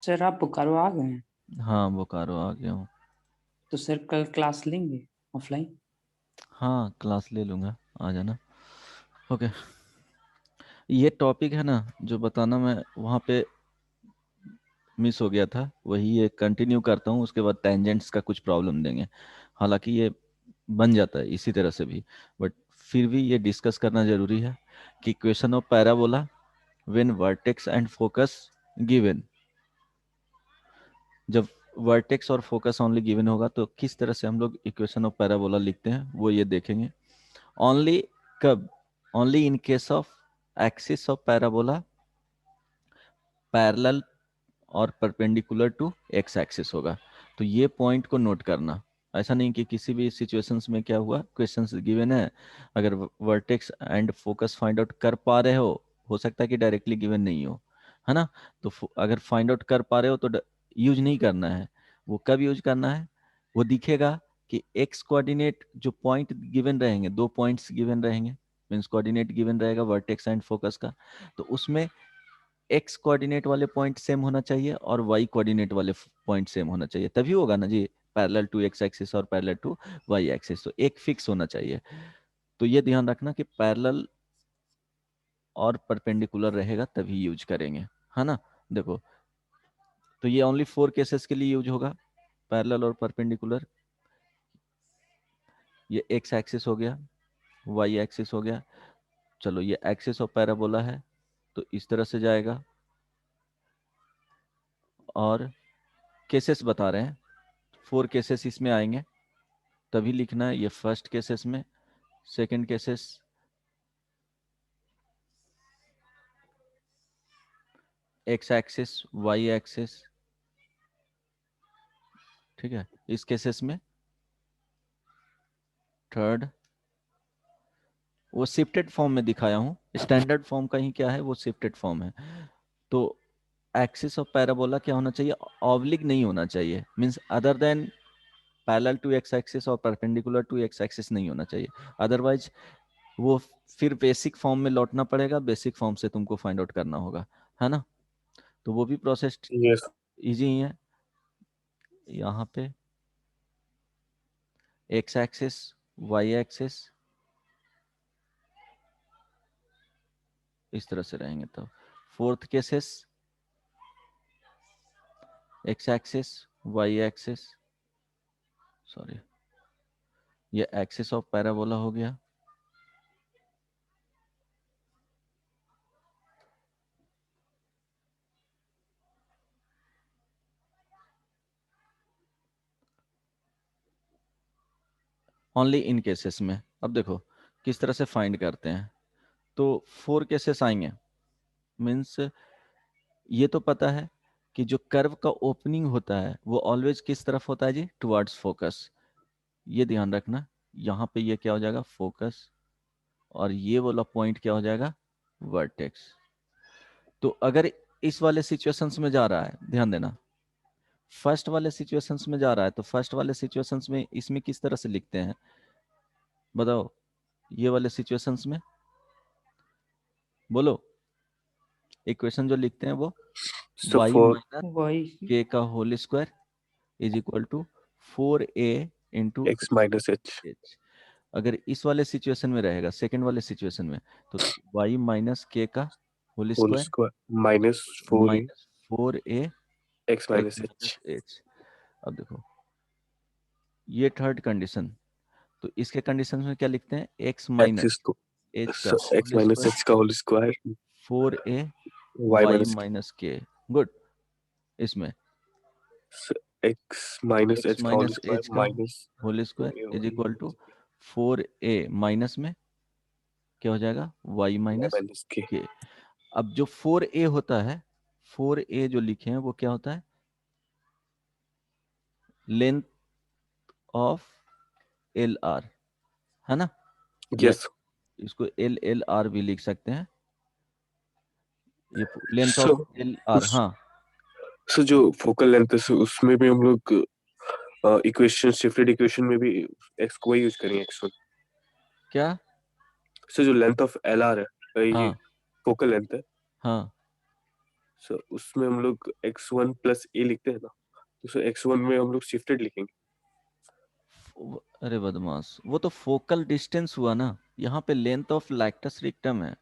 Sir आप बोकारो आ गए हैं? हाँ बोकारो आ गया हूँ। तो सर कल क्लास लेंगे ऑफलाइन? हाँ क्लास ले लूँगा, आ जाना। ओके, ये टॉपिक है ना जो बताना मैं वहाँ पे मिस हो गया था, वही ये कंटिन्यू करता हूँ, उसके बाद टेंजेंट्स का कुछ प्रॉब्लम देंगे। हालांकि ये बन जाता है इसी तरह से भी, बट फिर भी ये डिस्कस करना जरूरी है कि equation of parabola when vertex and focus given, जब वर्टेक्स और फोकस ओनली गिवन होगा तो किस तरह से हम लोग इक्वेशन ऑफ पैराबोला लिखते हैं वो ये देखेंगे। ओनली कब? Only in case of axis of parabola parallel और परपेंडिकुलर टू एक्स एक्सिस होगा। तो ये पॉइंट को नोट करना। ऐसा नहीं कि किसी भी सिचुएशंस में क्या हुआ, क्वेश्चंस गिवन है, अगर vertex and focus find out कर पा रहे हो सकता है कि डायरेक्टली गिवन नहीं हो, है ना। तो अगर फाइंड आउट कर पा रहे हो तो यूज नहीं करना है। वो कब यूज करना है? वो दिखेगा कि एक्स कोऑर्डिनेट जो पॉइंट गिवन रहेंगे, दो पॉइंट्स गिवन रहेंगे, मीन्स कोऑर्डिनेट गिवन रहेगा वर्टेक्स एंड फोकस का, तो उसमें एक्स कोऑर्डिनेट वाले पॉइंट सेम होना चाहिए और वाई कोऑर्डिनेट वाले पॉइंट सेम होना चाहिए, तभी होगा ना जी पैरेलल टू एक्स एक्सिस और पैरेलल टू वाई एक्सिस। तो एक फिक्स होना चाहिए। तो ये ध्यान रखना कि पैरेलल और परपेंडिकुलर रहेगा तभी यूज करेंगे, है ना। देखो, तो ये ओनली 4 केसेस के लिए यूज होगा, पैरेलल और परपेंडिकुलर। ये एक्स एक्सिस हो गया, वाई एक्सिस हो गया। चलो ये एक्सिस ऑफ पैराबोला है तो इस तरह से जाएगा। और केसेस बता रहे हैं, 4 केसेस इसमें आएंगे तभी लिखना है। ये फर्स्ट केसेस में, second cases, X axis Y axis, ठीक है। इस केसेस में थर्ड, वो शिफ्टेड फॉर्म में दिखाया हूँ, स्टैंडर्ड फॉर्म का ही क्या है, वो शिफ्टेड फॉर्म है। तो एक्सिस ऑफ पैराबोला क्या होना चाहिए? ऑब्लिक नहीं होना चाहिए, means other than parallel to X axis और परपेंडिकुलर टू एक्स एक्सिस नहीं होना चाहिए। अदरवाइज वो फिर बेसिक फॉर्म में लौटना पड़ेगा, बेसिक फॉर्म से तुमको फाइंड आउट करना होगा, है ना। तो वो भी प्रोसेस यस इजी ही है। यहाँ पे एक्स एक्सिस वाई एक्सिस इस तरह से रहेंगे। तो fourth cases X axis Y axis, sorry ये एक्सिस ऑफ पैराबोला हो गया। ओनली इन केसेस में। अब देखो किस तरह से फाइंड करते हैं। तो 4 केसेस आएंगे, मीन्स ये तो पता है कि जो कर्व का ओपनिंग होता है वो ऑलवेज किस तरफ होता है जी? Towards focus. ये ध्यान रखना। यहाँ पे ये क्या हो जाएगा? फोकस। और ये वाला पॉइंट क्या हो जाएगा? वर्टेक्स। तो अगर इस वाले सिचुएशंस में जा रहा है, ध्यान देना, फर्स्ट वाले सिचुएशंस में जा रहा है तो फर्स्ट वाले सिचुएशंस में इसमें किस तरह से लिखते हैं बताओ? ये वाले सिचुएशंस में बोलो, इक्वेशन जो लिखते हैं वो सो y फॉर माइनस वही। k का whole square is equal to 4a into X minus H H. अगर इस वाले सिचुएशन में रहेगा, सेकंड वाले सिचुएशन में, तो y माइनस के का whole whole square square minus 4 minus 4a X X minus minus H H. अब देखो ये थर्ड कंडीशन, तो इसके कंडीशन में क्या लिखते हैं? एक्स माइनस एक्सिस को एच का x whole minus square H का whole square 4a y y minus minus k. Good. इसमें एक्स माइनस एक्स एच का होल माइनस स्क्वायर एच का minus whole square is equal to 4a minus में क्या हो जाएगा? y Y minus minus के के। अब जो 4a होता है, 4a जो लिखे हैं वो क्या होता है? लेंथ ऑफ एल आर, है ना। या यस इसको एल एल आर भी लिख सकते हैं। ये length so of L are, उस हाँ। सो जो फोकल लेंथ है उसमें भी हम लोग इक्वेशन शिफ्टेड इक्वेशन में भी एक्स को यूज करेंगे एक्स वन। क्या? सो जो लेंथ ऑफ एल आर है ये हाँ फोकल लेंथ है। हाँ सो उसमें हम लोग x1 प्लस a लिखते हैं ना, तो सर x1 में हम लोग शिफ्टेड लिखेंगे। अरे बदमाश, वो तो फोकल डिस्टेंस हुआ ना, यहाँ पे लेंथ ऑफ लैक्टस रिक्टम है।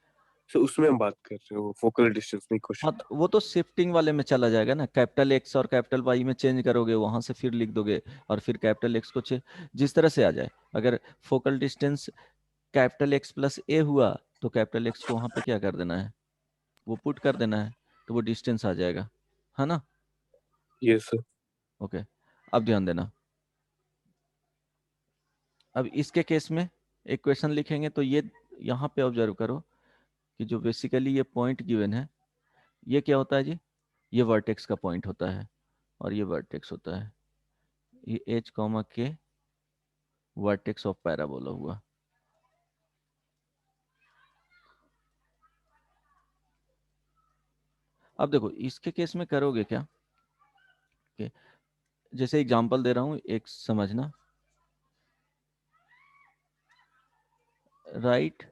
सो उसमें हम बात कर रहे हैं, वो फोकल डिस्टेंस नहीं क्वेश्चन हाँ, था। वो तो शिफ्टिंग वाले में चला जाएगा ना, कैपिटल एक्स और कैपिटल वाई में चेंज करोगे, वहां से फिर लिख दोगे और फिर कैपिटल एक्स को जिस तरह से आ जाए। अगर focal distance capital x plus a हुआ तो कैपिटल एक्स को वहां पे क्या कर देना है, वो पुट कर देना है, तो वो डिस्टेंस आ जाएगा, है ना। Yes sir. ओके, अब ध्यान देना। अब इसके केस में एक क्वेश्चन लिखेंगे तो ये यहाँ पे ऑब्जर्व करो कि जो बेसिकली ये पॉइंट गिवन है, ये क्या होता है जी, ये वर्टेक्स का पॉइंट होता है और ये वर्टेक्स होता है, ये एच कॉमा के वर्टेक्स ऑफ पैराबोला हुआ। अब देखो इसके केस में करोगे क्या कि जैसे एग्जांपल दे रहा हूं, एक समझना। Right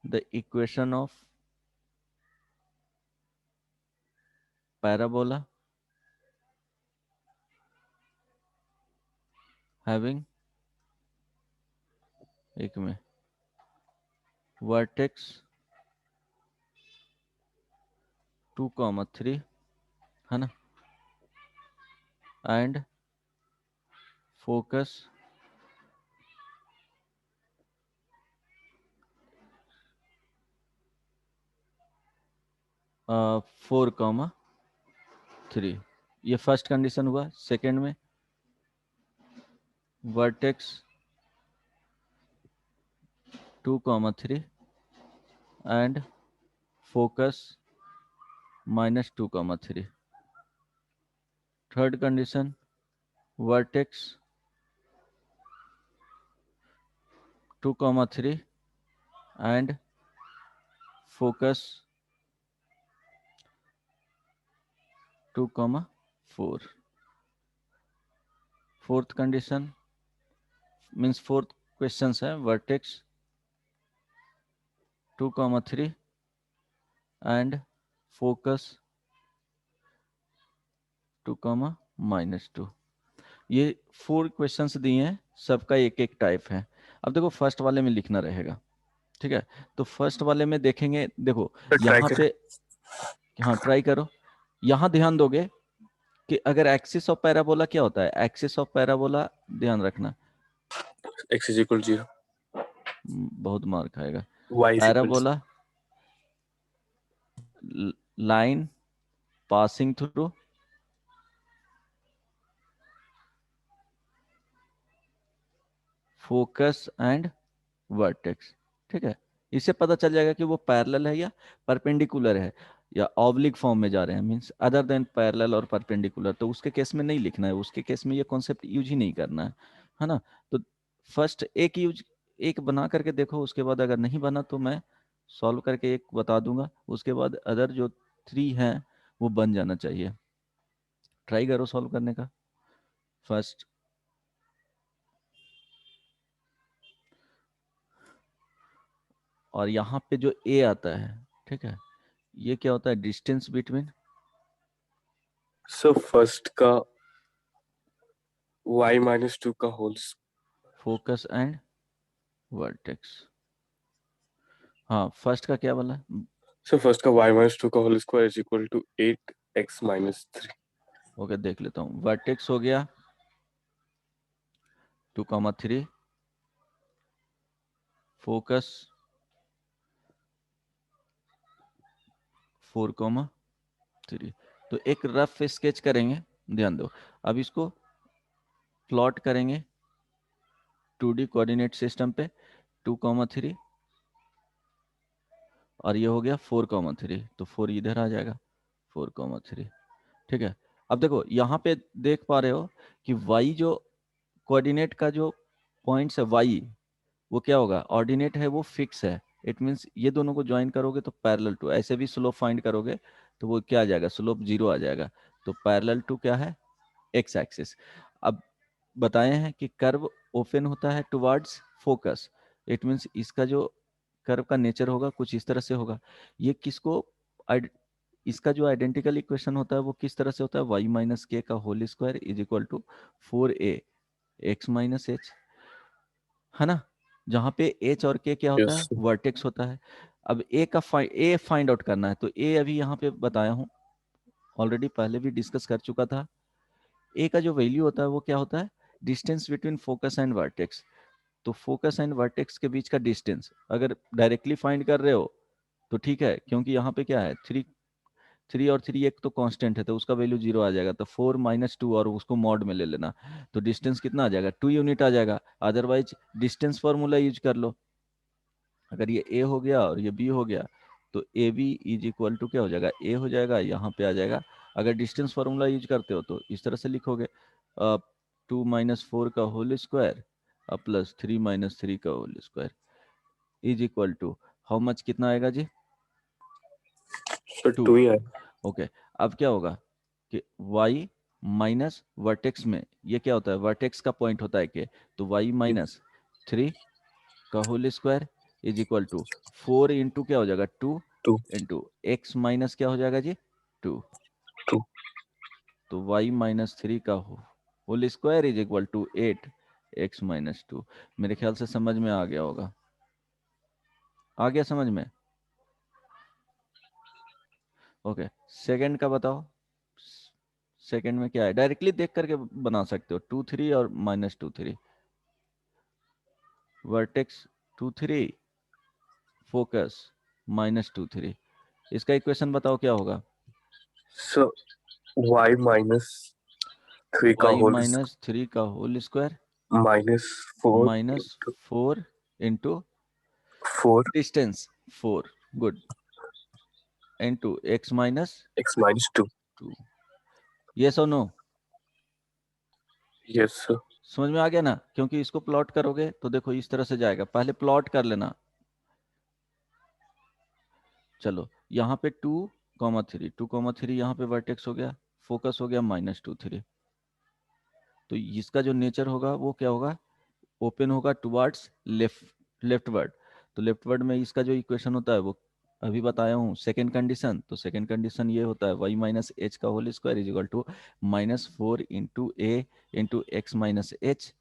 the equation of parabola having, एक में वर्टेक्स 2,3 है ना, एंड फोकस 4,3। ये फर्स्ट कंडीशन हुआ। सेकेंड में vertex 2,3 and focus -2,3। Third condition vertex 2,3 and focus 2,4। Fourth condition means fourth question है वर्टेक्स 2,3 एंड फोकस 2,-2। ये 4 क्वेश्चंस दिए हैं, सबका एक एक टाइप है। अब देखो फर्स्ट वाले में लिखना रहेगा, ठीक है। तो फर्स्ट वाले में देखेंगे, देखो ट्राई यहाँ करें। पे, हाँ ट्राई करो। यहाँ ध्यान दोगे कि अगर एक्सिस ऑफ पैराबोला क्या होता है, एक्सिस ऑफ पैराबोला ध्यान रखना, x इज इक्वल 0, बहुत मार खाएगा। y is equal parabola line passing through focus and vertex, ठीक है। इससे पता चल जाएगा कि वो पैरेलल है या परपेंडिकुलर है या ऑब्लिक फॉर्म में जा रहे हैं, मींस अदर देन पैरेलल और परपेंडिकुलर। तो उसके केस में नहीं लिखना है, उसके केस में ये कॉन्सेप्ट यूज ही नहीं करना है ना। तो फर्स्ट एक बना करके देखो, उसके बाद अगर नहीं बना तो मैं सॉल्व करके एक बता दूंगा, उसके बाद अदर जो 3 हैं वो बन जाना चाहिए। ट्राई करो सॉल्व करने का। फर्स्ट और यहाँ पे जो ए आता है, ठीक है, ये क्या होता है, डिस्टेंस बिटवीन सो फर्स्ट का y-2 का होल्स, फोकस एंड वर्टेक्स। हाँ फर्स्ट का क्या बोला, सो फर्स्ट का y-2 का whole square is equal to 8x-3। Okay देख लेता हूँ। वर्टेक्स हो गया 2,3, फोकस 4,3। तो एक रफ स्केच करेंगे, ध्यान दो। अब इसको प्लॉट करेंगे 2D कोऑर्डिनेट सिस्टम पे, 2,3 और ये हो गया 4,3, तो 4 इधर आ जाएगा, 4,3, ठीक है। अब देखो यहाँ पे देख पा रहे हो कि y जो कोऑर्डिनेट का जो पॉइंट्स है y, वो क्या होगा, ऑर्डिनेट है वो फिक्स है। इट मींस ये दोनों को ज्वाइन करोगे तो पैरेलल टू, ऐसे भी स्लोप फाइंड करोगे तो वो क्या आ जाएगा, स्लोप 0 आ जाएगा। तो पैरेलल टू क्या है, एक्स एक्सिस। अब बताए हैं कि कर्व ओपन होता है टुवर्ड्स फोकस, इट मींस इसका जो कर्व का नेचर होगा कुछ इस तरह से होगा। ये किसको इसका जो आइडेंटिकल इक्वेशन होता है वो किस तरह से होता है, y माइनस के का whole square is equal to 4a x minus H, है ना, जहाँ पे h और k क्या होता यस है, सर, वर्टेक्स होता है। अब a फाइंड आउट करना है, तो a अभी यहाँ पे बताया हूँ, ऑलरेडी पहले भी डिस्कस कर चुका था। a का जो वैल्यू होता है वो क्या होता है, distance between focus and vertex. तो फोकस एंड वर्टेक्स के बीच का डिस्टेंस अगर डायरेक्टली फाइंड कर रहे हो तो ठीक है, क्योंकि यहाँ पे क्या है, 3 और 3 एक तो कांस्टेंट है, तो उसका वैल्यू 0 आ जाएगा, तो 4 माइनस 2 और उसको मॉड में ले लेना, तो डिस्टेंस कितना आ जाएगा, 2 यूनिट आ जाएगा। अदरवाइज डिस्टेंस फॉर्मूला यूज कर लो, अगर ये a हो गया और ये b हो गया तो A B is equal to क्या हो जाएगा, a हो जाएगा, यहाँ पे आ जाएगा। अगर डिस्टेंस फॉर्मूला यूज करते हो तो इस तरह से लिखोगे, 2 माइनस 4 का होल स्क्वायर प्लस 3 माइनस 3 का whole square is equal to how much, कितना आएगा जी, सर 2। 2 ही आया। ओके, अब क्या होगा कि y माइनस वर्टेक्स में ये क्या होता है, वर्टेक्स का पॉइंट होता है कि, तो y माइनस 3 का whole square is equal to 4 into क्या हो जाएगा, 2 2 इंटू एक्स माइनस क्या हो जाएगा जी, 2। 2 तो y माइनस 3 का whole square is equal to 8 X minus 2। मेरे ख्याल से समझ में आ गया होगा, आ गया समझ में। ओके, सेकंड का बताओ, सेकंड में क्या है, डायरेक्टली देख करके बना सकते हो, 2 3 और माइनस 2 3, वर्टेक्स 2 3 फोकस माइनस 2 3, इसका इक्वेशन बताओ क्या होगा, सर y माइनस 3 का y होल माइनस 3 का whole square minus 4 minus into 4 into 4 distance 4, good, into X minus x minus 2। 2। Yes और नो, यस सर। समझ में आ गया ना, क्योंकि इसको प्लॉट करोगे तो देखो इस तरह से जाएगा, पहले प्लॉट कर लेना। चलो यहाँ पे 2,3 2,3 यहाँ पे वर्टेक्स हो गया, फोकस हो गया माइनस 2 3, तो इसका जो नेचर होगा वो क्या होगा, ओपन होगा टुवर्ड्स लेफ्टवर्ड। तो लेफ्टवर्ड में इसका जो इक्वेशन होता है वो अभी बताया हूँ, सेकंड कंडीशन, तो सेकंड कंडीशन ये होता है y माइनस एच का whole square is equal to minus 4 into A into X minus H,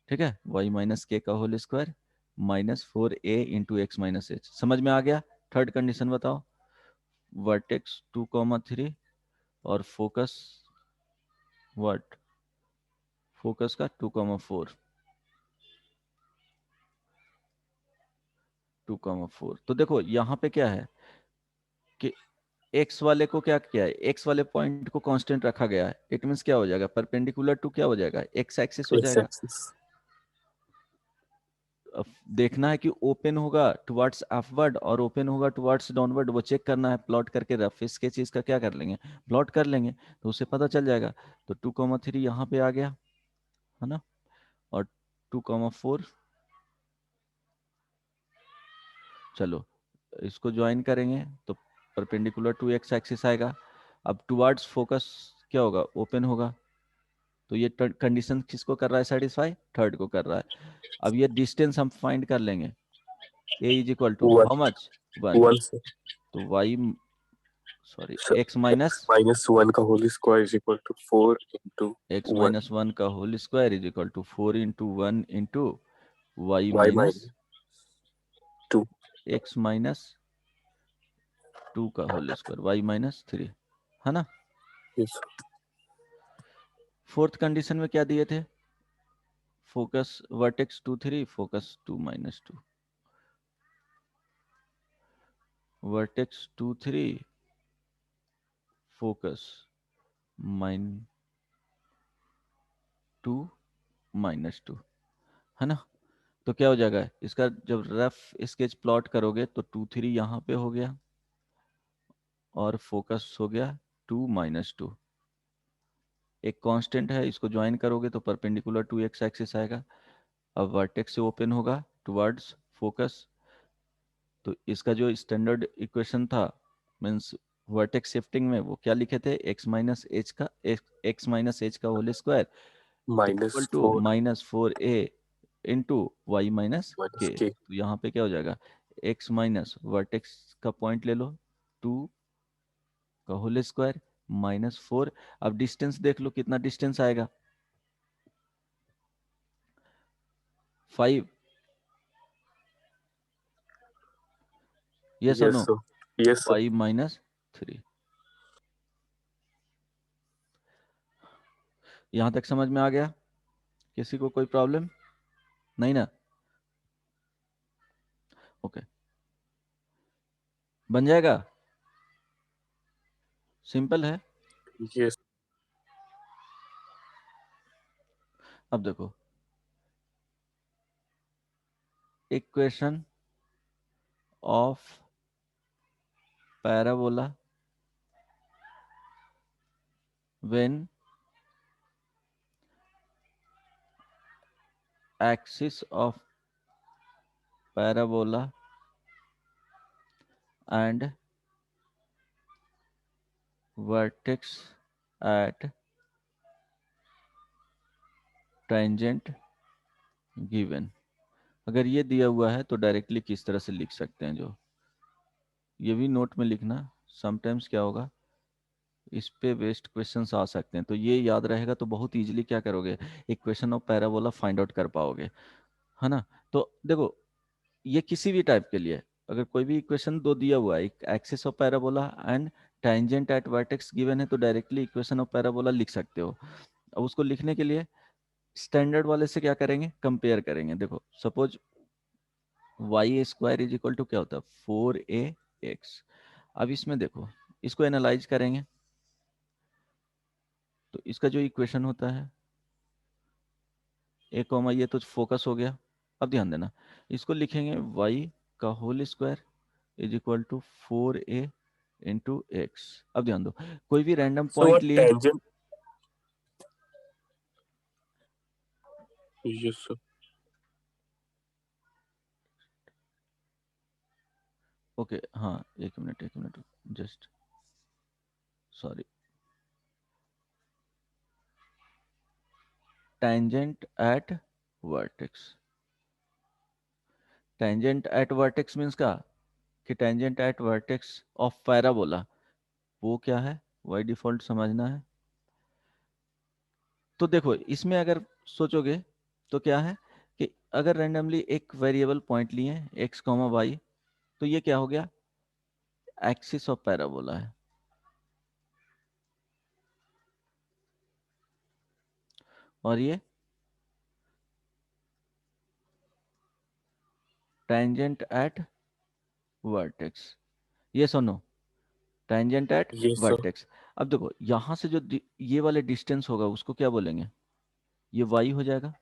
ठीक है, y माइनस के का whole square minus 4a into X minus H, समझ में आ गया। थर्ड कंडीशन बताओ, वर्टेक्स 2,3 और फोकस व्हाट, फोकस का 2,4 2,4, तो देखो यहाँ पे क्या है कि एक्स वाले को क्या किया है, एक्स वाले पॉइंट को कांस्टेंट रखा गया है, इट मींस क्या हो जाएगा, परपेंडिकुलर टू क्या हो जाएगा, एक्स एक्सिस हो x जाएगा। एक्सिस अब देखना है कि ओपन होगा टुवर्ड्स अपवर्ड और ओपन होगा टुवर्ड्स डाउनवर्ड, वो चेक करना है, प्लॉट करके रफ इसके चीज का क्या कर लेंगे, प्लॉट कर लेंगे, तो उसे पता चल जाएगा। तो 2,3 यहाँ पे आ गया, है ना, और 2,4, चलो इसको ज्वाइन करेंगे तो परपेंडिकुलर टू एक्स एक्सिस आएगा। अब टुवर्ड्स फोकस क्या होगा, ओपन होगा, तो ये कंडीशन किसको कर रहा है सेटिस्फाई, थर्ड को कर रहा है। अब ये डिस्टेंस हम फाइंड कर लेंगे, a is equal to 1 how much, 1, 1 sir. तो y sorry sir x minus x minus 1 का whole square is equal to 4 into x 1 minus 1 का whole square is equal to 4 into 1 into y y minus minus 2। x minus 2 का whole square y minus 3, है ना। Yes fourth condition में क्या दिए थे, focus vertex 2 3 focus 2 minus 2, vertex 2 3 focus mine 2 minus 2, है ना। तो क्या हो जाएगा इसका, जब रफ स्केच प्लॉट करोगे तो 2 3 यहाँ पे हो गया और फोकस हो गया 2 माइनस 2, एक कांस्टेंट है, इसको ज्वाइन करोगे तो परपेंडिकुलर टू एक्स एक्सिस आएगा। अब वर्टेक्स से ओपन होगा टुवर्ड्स फोकस, तो इसका जो स्टैंडर्ड इक्वेशन था मीन्स वर्टेक्स शिफ्टिंग में, वो क्या लिखे थे, एक्स माइनस एच का whole square equal minus to 4 minus 4a into Y minus minus K, k तो यहाँ पे क्या हो जाएगा, एक्स माइनस वर्टेक्स का पॉइंट ले लो 2 का होल स्क्वायर -4। अब डिस्टेंस देख लो कितना डिस्टेंस आएगा, 5। यस और yes no? sir, yes sir. 5 - 3। यहां तक समझ में आ गया? किसी को कोई प्रॉब्लम नहीं ना? ओके, बन जाएगा, सिंपल है। Yes, अब देखो equation of parabola when axis of parabola and vertex at tangent given। अगर ये दिया हुआ है तो डायरेक्टली किस तरह से लिख सकते हैं, जो ये भी नोट में लिखना। समटाइम्स क्या होगा, इस पे बेस्ड क्वेश्चंस आ सकते हैं, तो ये याद रहेगा तो बहुत इजीली क्या करोगे, equation of parabola find out कर पाओगे, है ना। तो देखो ये किसी भी टाइप के लिए अगर कोई भी इक्वेशन दो दिया हुआ है, एक axis of parabola and tangent at vertex given है, तो डायरेक्टली इक्वेशन ऑफ पैराबोला लिख सकते हो। अब उसको लिखने के लिए स्टैंडर्ड वाले से क्या करेंगे, कंपेयर करेंगे। देखो suppose Y square is equal to क्या होता है, 4ax। अब इसमें देखो इसको एनालाइज करेंगे तो इसका जो इक्वेशन होता है ए कॉमा, ये तो फोकस हो गया। अब ध्यान देना, इसको लिखेंगे y का whole square is equal to 4a into X. अब ध्यान दो, कोई भी रैंडम so पॉइंट what लिए, tangent? Yes sir. ओके हाँ, एक minute just, sorry, tangent at vertex. Tangent at vertex means क्या, कि tangent at vertex of parabola, वो क्या है, बाय डिफॉल्ट समझना है। तो देखो इसमें अगर सोचोगे तो क्या है कि अगर रैंडमली एक वेरिएबल पॉइंट लिए एक्स कॉमा वाई, तो ये क्या हो गया, एक्सिस ऑफ पैराबोला है। और ये टेंजेंट एट वर्टेक्स, ये सुनो, tangent at Yes sir. Vertex. अब देखो यहां से जो ये वाले डिस्टेंस होगा उसको क्या बोलेंगे, ये वाई हो जाएगा,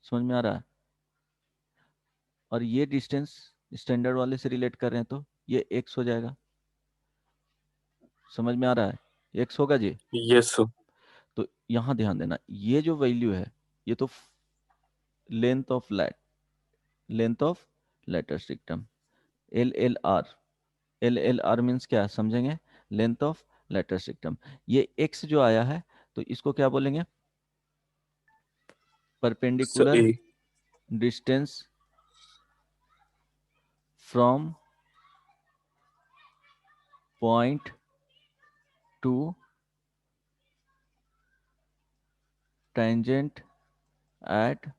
समझ में आ रहा है। और ये डिस्टेंस स्टैंडर्ड वाले से रिलेट कर रहे हैं तो ये एक्स हो जाएगा, समझ में आ रहा है, एक्स होगा जी। Yes sir. तो यहां ध्यान देना, ये जो वैल्यू है ये तो length of letter system, L L R means क्या समझेंगे, लेंथ ऑफ लेटर सिस्टम। ये एक्स जो आया है तो इसको क्या बोलेंगे, So perpendicular A. Distance from point to tangent at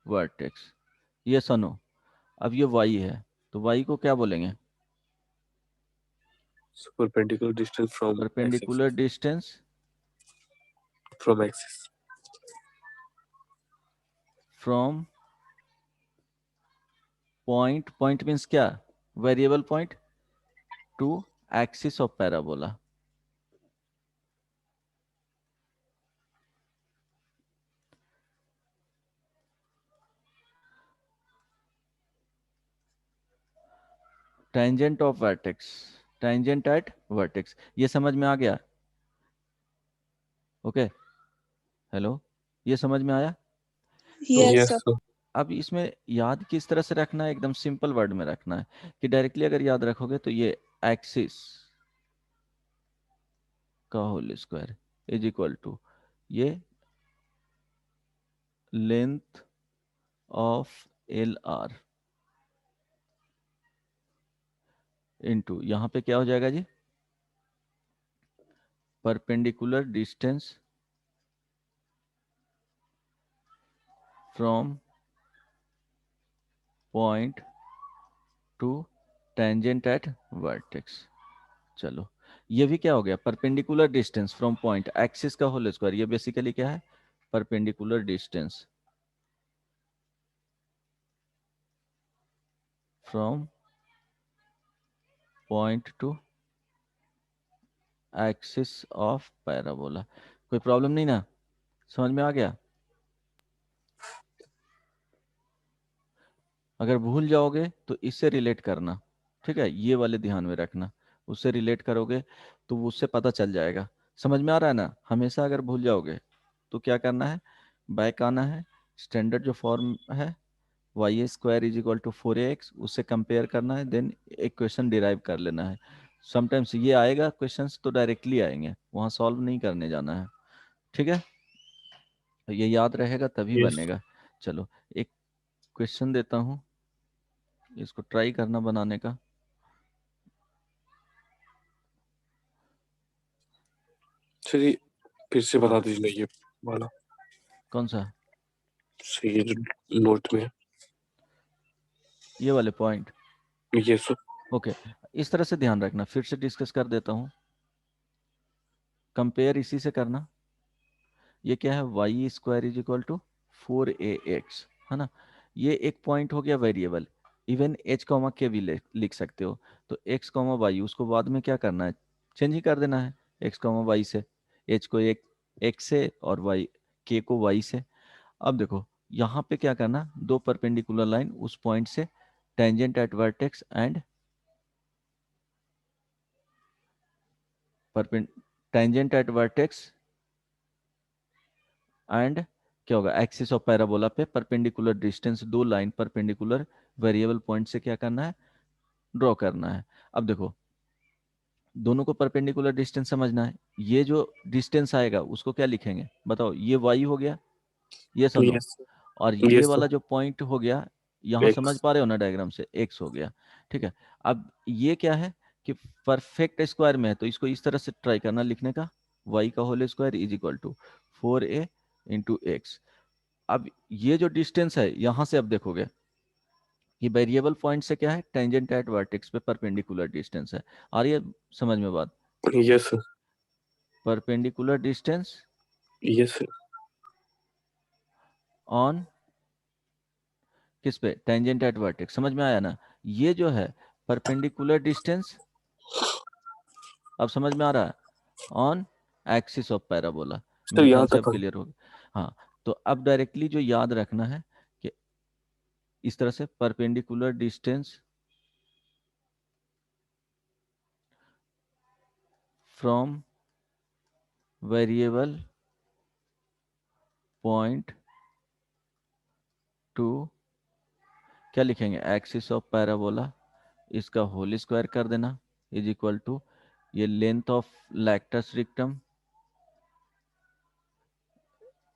vertex. ये सुनो, अब ये y है तो y को क्या बोलेंगे, So perpendicular distance from perpendicular x-axis. Distance From axis. From point means क्या, variable point, to axis of parabola. Tangent of vertex, tangent at vertex, ये समझ में आ गया, ओके, हेलो, ये समझ में आया। तो Yes, Yes sir. sir. अब इसमें याद किस तरह से रखना है, एकदम सिंपल वर्ड में रखना है कि डायरेक्टली अगर याद रखोगे तो ये एक्सिस का whole square is equal to ये length of L R into यहाँ पे क्या हो जाएगा जी, perpendicular distance from point to tangent at vertex। चलो ये भी क्या हो गया, perpendicular distance from point, axis का होल स्क्वायर। ये बेसिकली क्या है, perpendicular distance from point to axis of parabola. कोई प्रॉब्लम नहीं ना, समझ में आ गया? अगर भूल जाओगे तो इससे रिलेट करना, ठीक है, ये वाले ध्यान में रखना, उससे रिलेट करोगे तो उससे पता चल जाएगा। समझ में आ रहा है ना? हमेशा अगर भूल जाओगे तो क्या करना है, बैक आना है, स्टैंडर्ड जो फॉर्म है Y square is equal to 4ax, उससे कंपेयर करना है, देन एक क्वेश्चन डिराइव कर लेना है। समटाइम्स ये आएगा क्वेश्चंस तो डायरेक्टली आएंगे, वहाँ सॉल्व नहीं करने जाना है, ठीक है? तो ये याद रहेगा तभी यस बनेगा। चलो एक क्वेश्चन देता हूँ, इसको ट्राई करना बनाने का। चलिए फिर से बता दीजिए ये वाला, कौन सा? सही है जो नोट में है। ये वाले पॉइंट, यस ओके। इस तरह से ध्यान रखना, फिर से डिस्कस कर देता हूँ, कंपेयर इसी से करना। ये क्या है, Y square is equal to 4ax, है ना? ये एक पॉइंट हो गया वेरिएबल, इवन h कॉमा के भी लिख सकते हो। तो x कॉमा वाई, उसको बाद में क्या करना है, चेंज ही कर देना है x कॉमा वाई से, h को एक x से और y k को y से। अब देखो यहाँ पे क्या करना, दो परपेंडिकुलर लाइन उस पॉइंट से tangent at vertex and tangent at vertex and क्या होगा, एक्सिस ऑफ पैराबोला पे परपेंडिकुलर डिस्टेंस, दो लाइन परपेंडिकुलर वेरिएबल पॉइंट से क्या करना है, ड्रॉ करना है। अब देखो दोनों को परपेंडिकुलर डिस्टेंस समझना है, ये जो डिस्टेंस आएगा उसको क्या लिखेंगे बताओ, ये y हो गया, ये सुनो, यस और ये यस वाला जो पॉइंट हो गया, यहाँ समझ एक्स पा रहे हो ना डायग्राम से, x हो गया, ठीक है। अब ये क्या है कि परफेक्ट स्क्वायर में है, तो इसको इस तरह से ट्राई करना लिखने का, y का whole square is equal to 4a into X. अब ये जो डिस्टेंस है यहां से अब देखोगे कि वेरिएबल पॉइंट से क्या है, टेंजेंट एट वर्टेक्स पे परपेंडिकुलर डिस्टेंस है। आ रही है समझ में बात? Yes perpendicular distance yes on किस पे, टेंजेंट एट वर्टेक्स। समझ में आया ना? ये जो है परपेंडिकुलर डिस्टेंस, अब समझ में आ रहा है, on axis of parabola. Sir मेरे ख्याल यहाँ से अब तक क्लियर हो गया। हाँ, तो अब डायरेक्टली जो याद रखना है कि इस तरह से perpendicular distance from variable point to, क्या लिखेंगे, एक्सिस ऑफ पैराबोला, इसका होल स्क्वायर कर देना इज इक्वल टू ये लेंथ ऑफ लैक्टस रिक्टम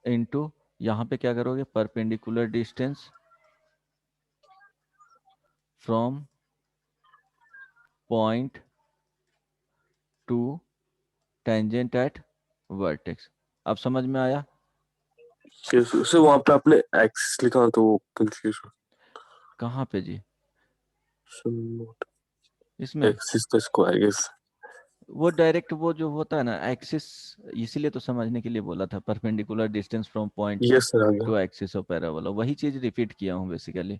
इनटू यहाँ पे क्या करोगे, perpendicular distance from point to tangent at vertex. अब समझ में आया? यस सर, वहाँ पे आपने एक्सिस लिखा तो कंफ्यूज कहाँ पे जी? नोट, इसमें एक्सिस का स्क्वायर यस वो डायरेक्ट वो जो होता है ना एक्सिस, इसीलिए तो समझने के लिए बोला था, perpendicular distance from point yes sir आ गया। टू एक्सिस ऑफ पैराबोला, वही चीज रिपीट किया हूँ बेसिकली।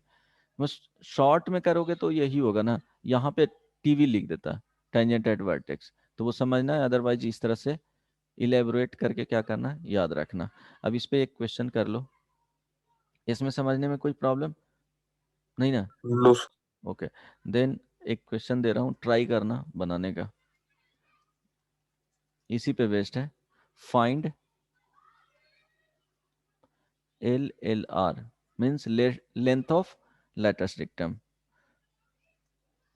बस शॉर्ट में करोगे तो यही होगा ना, यहाँ पे टीवी लिख देता, टेंजेंट एट वर्टेक्स, तो वो समझना है, अदरवाइज इस तरह से इलेबोरेट करके क्या करना है, याद रखना। अब इस पे एक क्वेश्चन कर लो, इसमें समझने में कोई प्रॉब्लम नहीं ना? नो ओके, देन एक क्वेश्चन दे रहा हूँ, ट्राई करना बनाने का, इसी पे बेस्ड है। Find LLR means length of latus rectum,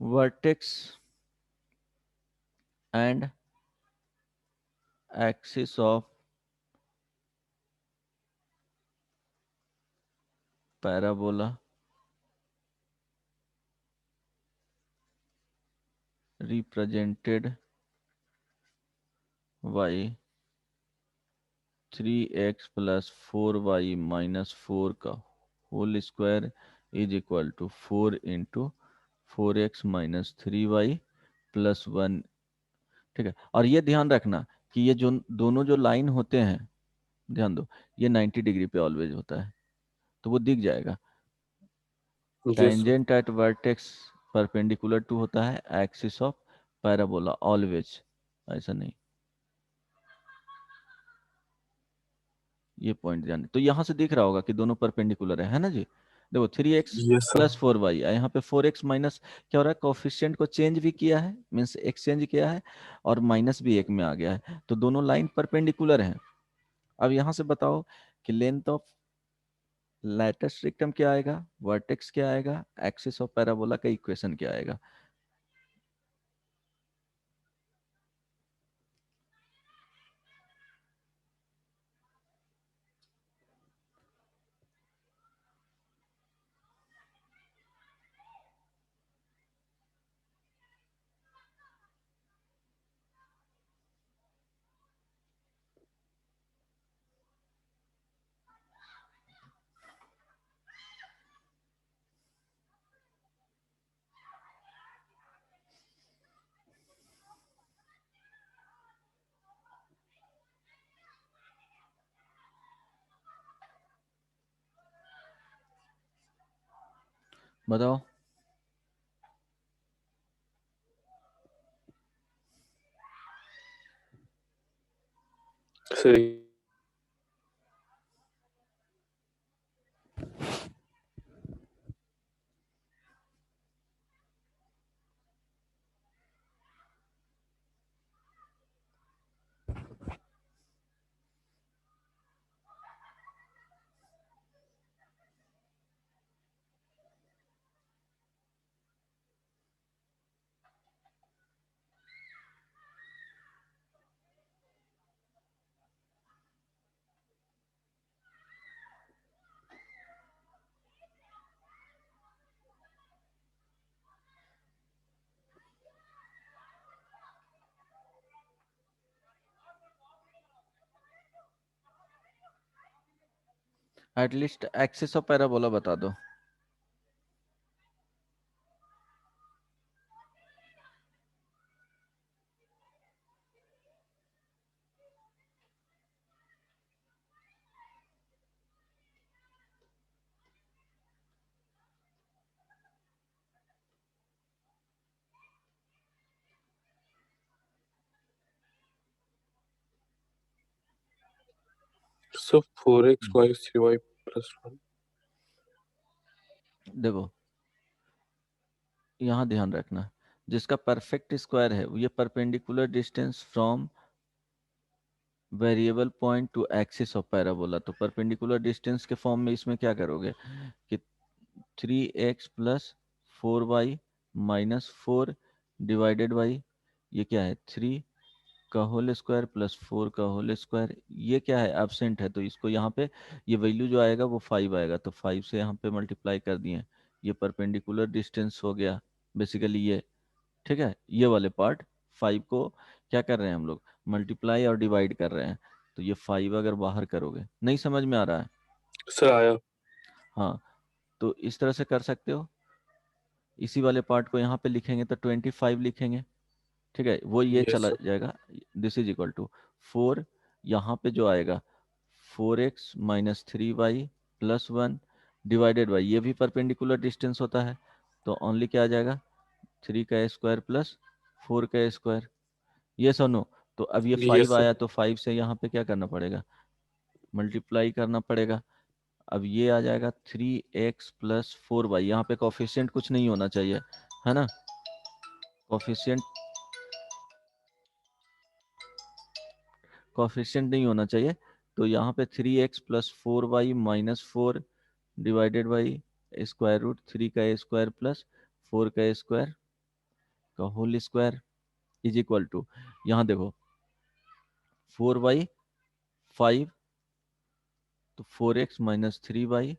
vertex and axis of parabola represented y 3x plus 4y minus 4 का whole square is equal to 4 into 4x minus 3y plus 1। ठीक है, और ये ध्यान रखना कि ये जो दोनों जो लाइन होते हैं, ध्यान दो, ये 90 डिग्री पे ऑलवेज होता है, तो वो दिख जाएगा। Yes sir. Tangent at vertex perpendicular to होता है एक्सिस ऑफ पैराबोला ऑलवेज, ऐसा नहीं। ये पॉइंट ध्यान, तो यहाँ से दिख रहा होगा कि दोनों परपेंडिकुलर है ना जी। देखो 3x yes sir. Plus 4y, यहाँ पे 4x माइनस क्या हो रहा है, कोफिशिएंट को चेंज भी किया है, मीन्स एक्सचेंज किया है, और माइनस भी एक में आ गया है, तो दोनों लाइन परपेंडिकुलर हैं। अब यहाँ से बताओ कि लेंथ ऑफ लैटिस रेक्टम क्या आएगा, वर्टेक्स क्या आएगा, एक्सिस ऑफ पैराबोला का इक्वेशन क्या आएगा। बताओ। Sir at least axis of parabola बता दो। Sir 4x minus 3y plus 1। देखो यहाँ ध्यान रखना, जिसका परफेक्ट स्क्वायर है ये perpendicular distance from variable point to axis of parabola, तो परपेंडिकुलर डिस्टेंस के फॉर्म में इसमें क्या करोगे कि 3x plus 4y minus 4 divided by ये क्या है 3 का होल स्क्वायर प्लस 4 का होल स्क्वायर, ये क्या है एब्सेंट है, तो इसको यहाँ पे ये वैल्यू जो आएगा वो 5 आएगा, तो 5 से यहाँ पे मल्टीप्लाई कर दिए, ये परपेंडिकुलर डिस्टेंस हो गया बेसिकली ये। ठीक है, ये वाले पार्ट 5 को क्या कर रहे हैं हम लोग, मल्टीप्लाई और डिवाइड कर रहे हैं, तो ये 5 अगर बाहर करोगे, नहीं समझ में आ रहा है। सर आया। हाँ, तो इस तरह से कर सकते हो। इसी वाले पार्ट को यहाँ पे लिखेंगे तो 25 लिखेंगे। ठीक है, वो ये यस चला सर। जाएगा, दिस इज इक्वल टू 4, यहाँ पे जो आएगा 4x minus 3y plus 1 divided by, ये भी परपेंडिकुलर डिस्टेंस होता है, तो ओनली क्या आ जाएगा 3 का स्क्वायर प्लस 4 का स्क्वायर। ये सुनो, तो अब ये 5 यस सर। आया तो 5 से यहाँ पे क्या करना पड़ेगा, मल्टीप्लाई करना पड़ेगा। अब ये आ जाएगा 3x प्लस 4y, यहाँ पे कोफिशिएंट कुछ नहीं होना चाहिए, है ना, कोफिशिएंट कोफिशिएंट नहीं होना चाहिए, तो यहाँ पे 3x plus 4y minus 4 divided by square root 3 का स्क्वायर प्लस 4 का स्क्वायर का whole square is equal to, यहाँ देखो 4y 5, तो 4x minus 3y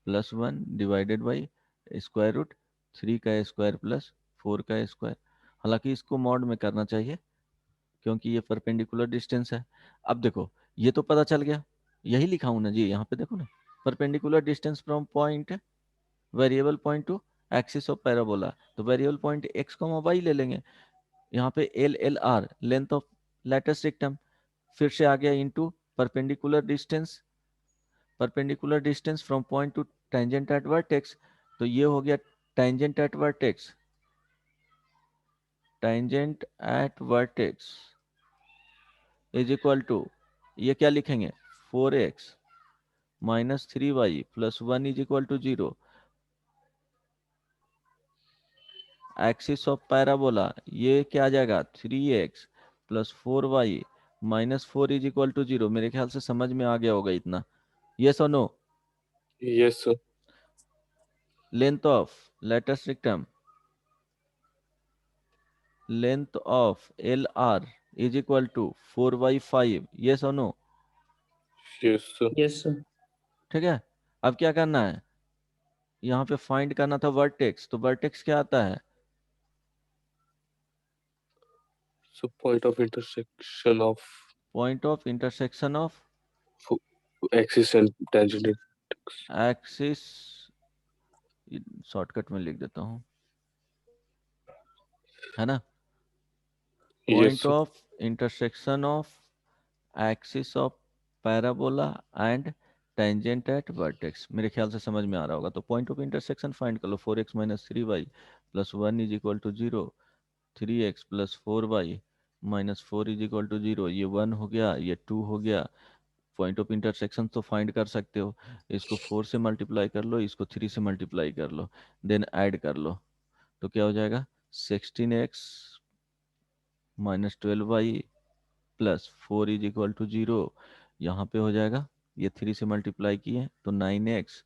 plus 1 divided by square root 3 का स्क्वायर प्लस 4 का स्क्वायर, हालांकि इसको मॉड में करना चाहिए, क्योंकि ये परपेंडिकुलर डिस्टेंस है। अब देखो ये तो पता चल गया, यही लिखा हूं ना जी, यहाँ पे देखो ना, perpendicular distance from point variable point to axis of parabola. तो variable point x comma y ले लेंगे, यहाँ पे L L R length of latus rectum, फिर से आ गया into perpendicular distance from point to tangent at vertex. तो ये हो गया tangent at vertex, tangent at vertex is equal to, ये क्या लिखेंगे, 4x minus 3y plus 1 is equal to 0। Axis of parabola ये क्या आ जाएगा, 3x plus 4y minus 4 is equal to 0। मेरे ख्याल से समझ में आ गया होगा इतना, यस और no. Yes sir. Length of latus rectum, length of L R is equal to 4/5, yes और no. Yes sir. Yes sir. ठीक है, अब क्या करना है, यहाँ पे फाइंड करना था वर्टेक्स। तो वर्टेक्स क्या आता है, so point of intersection of point of intersection of axis and tangent. Axis, shortcut में लिख देता हूँ, है ना, yes point sir. Of intersection of axis of parabola and tangent at vertex. मेरे ख्याल से समझ में आ रहा होगा। तो पॉइंट ऑफ इंटरसेक्शन फाइंड कर लो, 4x minus 3y plus 1 is equal to 0, 3x plus 4y minus 4 is equal to 0। ये 1 हो गया, ये 2 हो गया। पॉइंट ऑफ इंटरसेक्शन तो फाइंड कर सकते हो, इसको 4 से मल्टीप्लाई कर लो, इसको 3 से मल्टीप्लाई कर लो, देन ऐड कर लो। तो क्या हो जाएगा, 16x minus 12y plus 4 is equal to 0। यहाँ पे हो जाएगा, ये 3 से मल्टीप्लाई किए तो 9x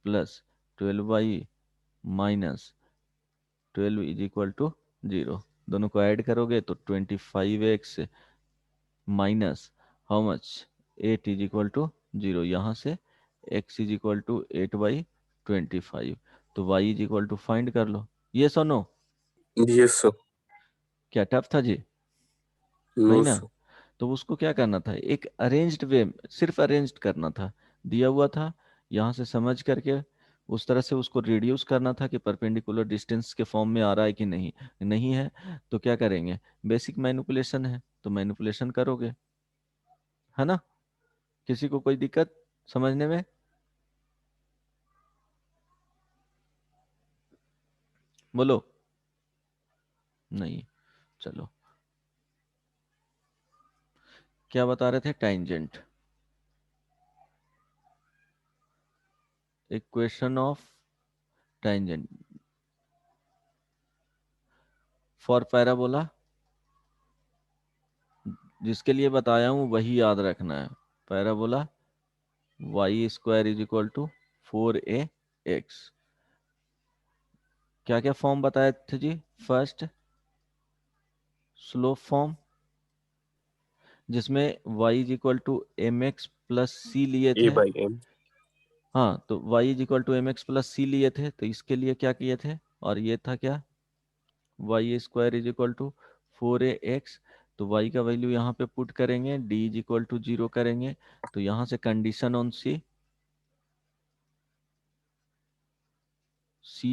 plus 12y minus 12 is equal to 0। दोनों को ऐड करोगे तो 25x minus how much, 8 is equal to 0। यहाँ से x इज इक्वल टू 8/25। तो y is equal to find कर लो, ये सुनो। Yes sir. क्या टफ था जी, नो नहीं ना। सर। तो उसको क्या करना था, एक अरेंज्ड वे, सिर्फ अरेंज्ड करना था, दिया हुआ था, यहाँ से समझ करके उस तरह से उसको रिड्यूस करना था कि परपेंडिकुलर डिस्टेंस के फॉर्म में आ रहा है कि नहीं, नहीं है तो क्या करेंगे, बेसिक मैनिपुलेशन है तो मैनिपुलेशन करोगे, है ना। किसी को कोई दिक्कत समझने में, बोलो, नहीं, चलो। क्या बता रहे थे, tangent, equation of tangent for parabola, जिसके लिए बताया हूं वही याद रखना है। Parabola y square is equal to 4ax। क्या क्या फॉर्म बताए थे जी, फर्स्ट स्लोप फॉर्म, जिसमें y is equal to M x plus c लिए ए थे। By m. हाँ, तो y is equal to M x plus c लिए थे, तो इसके लिए क्या किए थे, और ये था क्या, y square is equal to 4ax। तो y का वैल्यू यहाँ पे पुट करेंगे, d इज इक्वल टू 0 करेंगे, तो यहाँ से कंडीशन ऑन c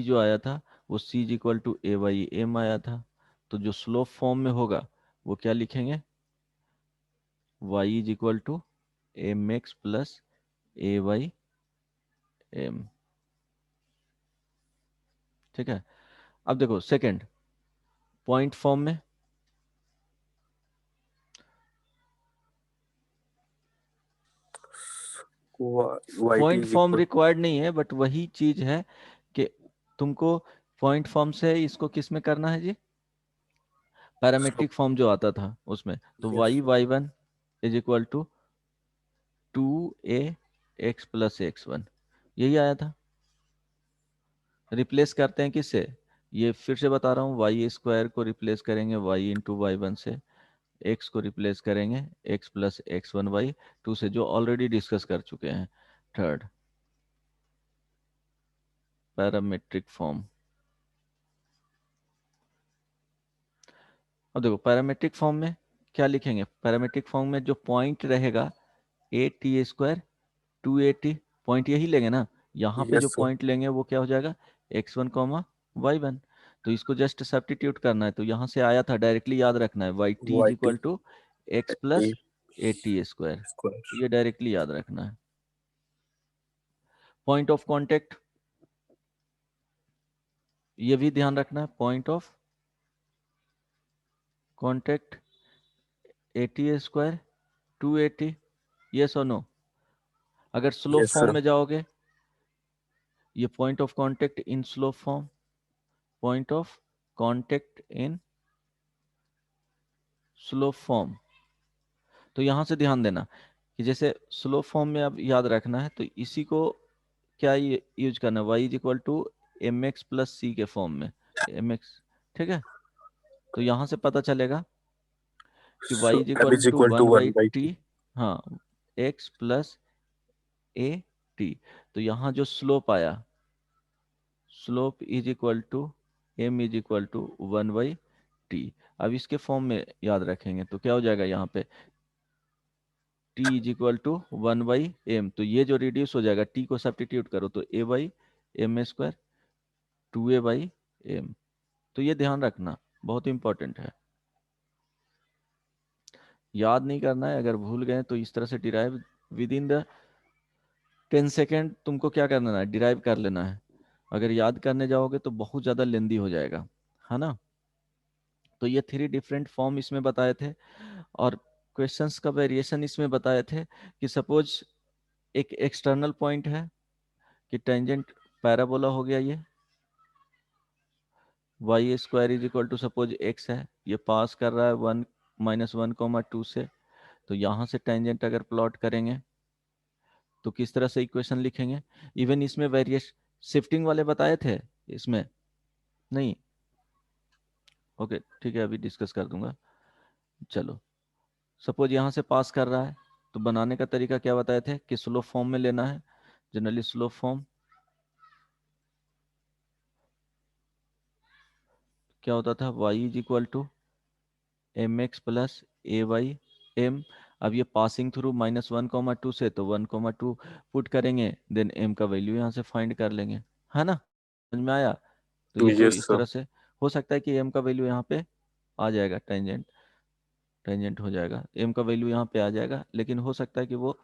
जो आया था वो c is equal to a/m आया था। तो जो स्लोप फॉर्म में होगा वो क्या लिखेंगे, y is equal to M x plus a/m। ठीक है, अब देखो सेकंड, पॉइंट फॉर्म में, Y T point is form equal. Required नहीं है, बट वही चीज है कि तुमको पॉइंट फॉर्म से इसको किस में करना है जी, पैरामेट्रिक फॉर्म जो आता था उसमें। तो y1 is equal to 2ax plus x1, यही आया था। रिप्लेस करते हैं किससे, ये फिर से बता रहा हूँ, वाई स्क्वायर को रिप्लेस करेंगे y इंटू y1 से, x को रिप्लेस करेंगे x प्लस x1/2 से, जो ऑलरेडी डिस्कस कर चुके हैं। Third, parametric form. अब देखो पैरामेट्रिक फॉर्म में क्या लिखेंगे पैरामेट्रिक फॉर्म में? जो पॉइंट रहेगा ए टी स्क्वायर 280 पॉइंट यही लेंगे ना, यहाँ पे जो यस सर। पॉइंट लेंगे वो क्या हो जाएगा x1 y1। तो इसको जस्ट सब्स्टिट्यूट करना है, तो यहाँ से आया था डायरेक्टली याद रखना है Y T is Y T equal to X A plus A T square, square. ये डायरेक्टली याद रखना है। पॉइंट ऑफ कांटेक्ट ये भी ध्यान रखना है, point of contact A T square 280, yes और नो? अगर स्लो यस फॉर्म सर। में जाओगे, ये point of contact in slow form, point of contact in slow form. तो यहां से ध्यान देना कि जैसे स्लो फॉर्म में अब याद रखना है, तो इसी को क्या यूज करना है, y is equal to M x plus c के फॉर्म में, एम एक्स, ठीक है। तो यहां से पता चलेगा कि y so is M equal is to equal to 1 one by by T, T. हाँ, x प्लस ए टी। तो यहाँ जो स्लोप आया, slope is equal to M is equal to 1 by T. अब इसके फॉर्म में याद रखेंगे तो क्या हो जाएगा यहाँ पे, t is equal to 1 by M. तो ये जो रिड्यूस हो जाएगा, t को सब्स्टिट्यूट करो तो a by M square 2a by M. तो ये ध्यान रखना, बहुत इंपॉर्टेंट है, याद नहीं करना है। अगर भूल गए तो इस तरह से derive with in the 10 second तुमको क्या करना है, डिराइव कर लेना है। अगर याद करने जाओगे तो बहुत ज़्यादा लेंदी हो जाएगा, है ना। तो ये 3 डिफरेंट फॉर्म इसमें बताए थे, और क्वेश्चंस का वेरिएशन इसमें बताए थे कि सपोज एक एक्सटर्नल पॉइंट है कि टेंजेंट पैराबोला हो गया, ये Y square is equal to suppose X है, ये पास कर रहा है 1 -1, 2 से। तो यहाँ से टेंजेंट अगर प्लॉट करेंगे तो किस तरह से इक्वेशन लिखेंगे। इवन इसमें वेरिएश शिफ्टिंग वाले बताए थे, इसमें नहीं, ओके ठीक है, अभी डिस्कस कर दूंगा। चलो, सपोज यहाँ से पास कर रहा है, तो बनाने का तरीका क्या बताए थे कि स्लो फॉर्म में लेना है। जनरली स्लो फॉर्म क्या होता था, y is equal to M x plus A Y M. अब ये पासिंग थ्रू -1, 2 से, तो 1, 2 पुट करेंगे, देन m का वैल्यू यहाँ से फाइंड कर लेंगे, है ना, समझ में आया। तो ये तो यस इस सर। तरह से हो सकता है कि m का वैल्यू यहाँ पे आ जाएगा, टेंजेंट टेंजेंट हो जाएगा, m का वैल्यू यहाँ पे आ जाएगा, लेकिन हो सकता है कि वो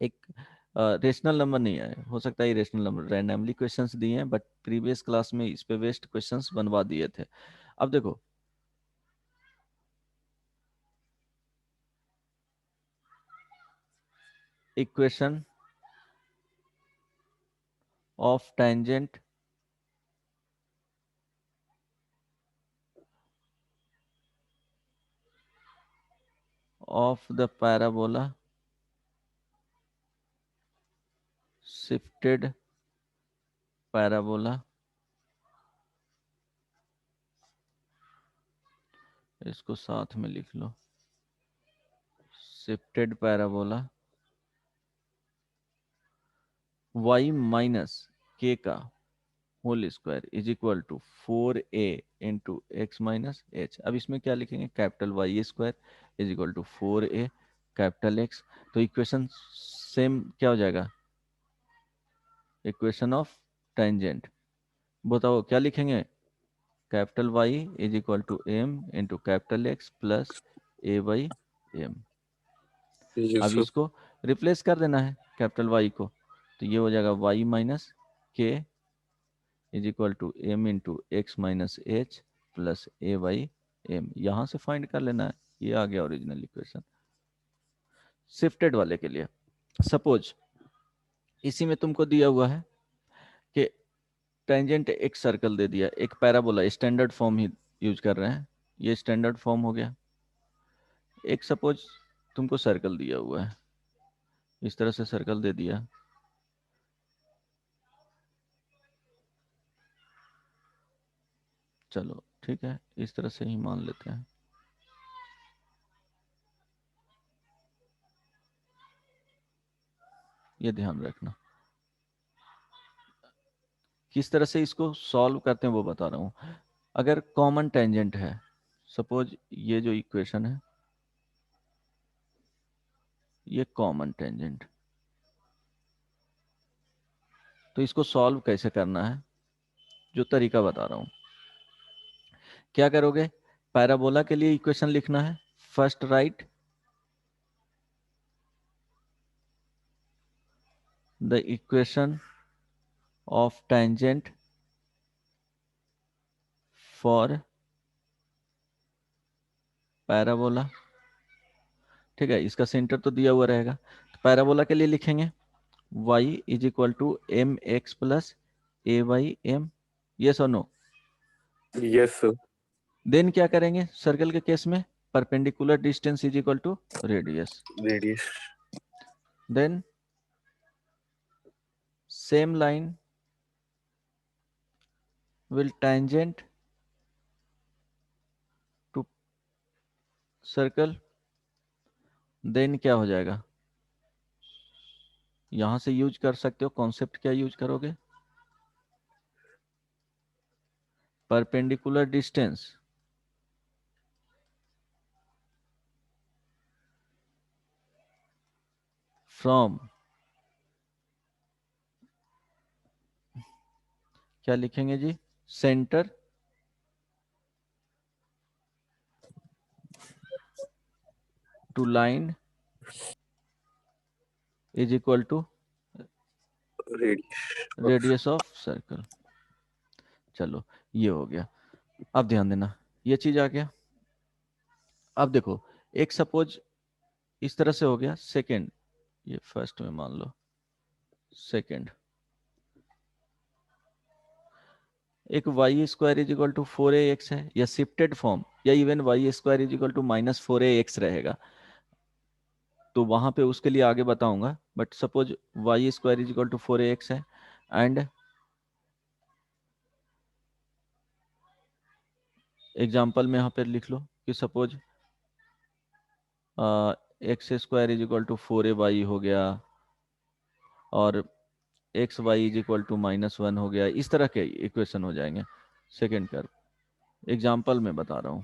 एक रेशनल नंबर नहीं आए, हो सकता है इरेशनल नंबर। रैंडमली क्वेश्चंस दिए हैं, बट प्रीवियस क्लास में इस पे बेस्ड क्वेश्चंस बनवा दिए थे। अब देखो, equation of tangent of the parabola shifted parabola, इसको साथ में लिख लो, shifted parabola y minus k का whole square is equal to 4a into X minus H. अब इसमें क्या लिखेंगे, capital Y square is equal to 4a capital X. तो इक्वेशन सेम क्या हो जाएगा, इक्वेशन ऑफ टेंजेंट। बताओ क्या लिखेंगे, capital Y is equal to M into capital x plus A by M. Yes अब सर। इसको रिप्लेस कर देना है कैपिटल वाई को, तो ये हो जाएगा Y minus K is equal to M into X minus H plus A by M. यहाँ से फाइंड कर लेना है, ये आ गया ओरिजिनल इक्वेशन शिफ्टेड वाले के लिए। सपोज इसी में तुमको दिया हुआ है कि टेंजेंट एक सर्कल दे दिया, एक पैराबोला, स्टैंडर्ड फॉर्म ही यूज कर रहे हैं, ये स्टैंडर्ड फॉर्म हो गया। एक सपोज तुमको सर्कल दिया हुआ है, इस तरह से सर्कल दे दिया, चलो ठीक है, इस तरह से ही मान लेते हैं। ये ध्यान रखना, किस तरह से इसको सॉल्व करते हैं वो बता रहा हूँ। अगर कॉमन टेंजेंट है, सपोज ये जो इक्वेशन है ये कॉमन टेंजेंट, तो इसको सॉल्व कैसे करना है, जो तरीका बता रहा हूं। क्या करोगे, पैराबोला के लिए इक्वेशन लिखना है। First right the equation of tangent for parabola. ठीक है, इसका सेंटर तो दिया हुआ रहेगा। तो पैराबोला के लिए लिखेंगे y is equal to M x plus A Y M. Yes और नो। Yes sir. देन क्या करेंगे, सर्कल के केस में perpendicular distance is equal to radius. Radius. Then same line will tangent to circle, then क्या हो जाएगा, यहां से यूज कर सकते हो कॉन्सेप्ट। क्या यूज करोगे, परपेंडिकुलर डिस्टेंस फ्रॉम, क्या लिखेंगे जी, centre to line is equal to radius. Radius of circle. चलो ये हो गया। अब ध्यान देना, ये चीज आ गया। अब देखो, एक सपोज इस तरह से हो गया। सेकंड, ये फर्स्ट में मान लो, सेकंड एक Y square is equal to 4ax है, या शिफ्टेड फॉर्म, या even Y square is equal to -4ax रहेगा, तो वहां पे उसके लिए आगे बताऊंगा। But suppose Y square is equal to 4ax है, एंड एग्जाम्पल में यहाँ पे लिख लो कि suppose X square is equal to 4ay हो गया, और X Y is equal to -1 हो गया। इस तरह के इक्वेशन हो जाएंगे। सेकेंड कर्व एग्जाम्पल में बता रहा हूं।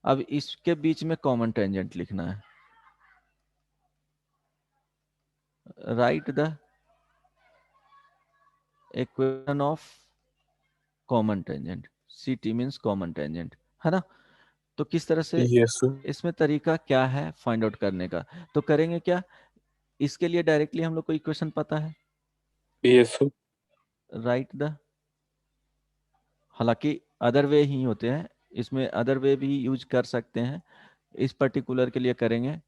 अब इसके बीच में कॉमन टेंजेंट लिखना है। Right the equation of common tangent, CT means common tangent, है ना। तो किस तरह से, यस सर। इसमें तरीका क्या है फाइंड आउट करने का, तो करेंगे क्या, इसके लिए डायरेक्टली हम लोग को इक्वेशन पता है। Yes sir. राइट द, हालांकि अदर वे ही होते हैं, इसमें अदर वे भी यूज कर सकते हैं। इस पर्टिकुलर के लिए करेंगे,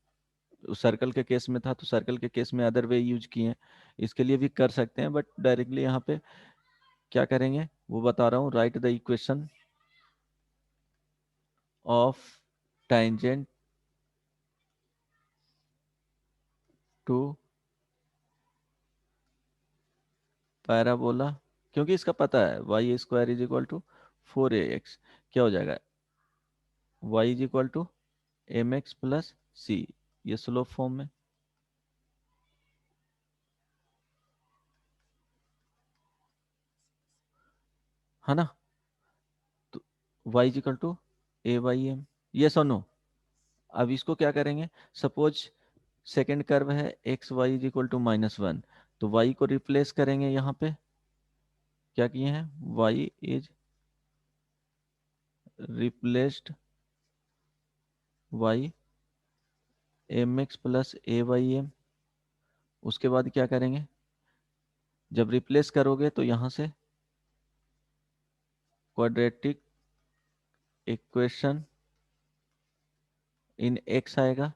सर्कल के केस में था तो सर्कल के केस में अदर वे यूज किए हैं, इसके लिए भी कर सकते हैं। बट डायरेक्टली यहाँ पे क्या करेंगे वो बता रहा हूँ। Write the equation of tangent to parabola, क्योंकि इसका पता है Y square is equal to 4ax, क्या हो जाएगा, y is equal to mx plus c, ये स्लोप फॉर्म में, है ना। तो y is equal to a/m, yes और नो। अब इसको क्या करेंगे, सपोज सेकेंड कर्व है X Y is equal to -1, तो y को रिप्लेस करेंगे यहाँ पे। क्या किए हैं, y is replaced y mx plus a/m। उसके बाद क्या करेंगे, जब रिप्लेस करोगे तो यहाँ से क्वाड्रेटिक इक्वेशन इन x आएगा,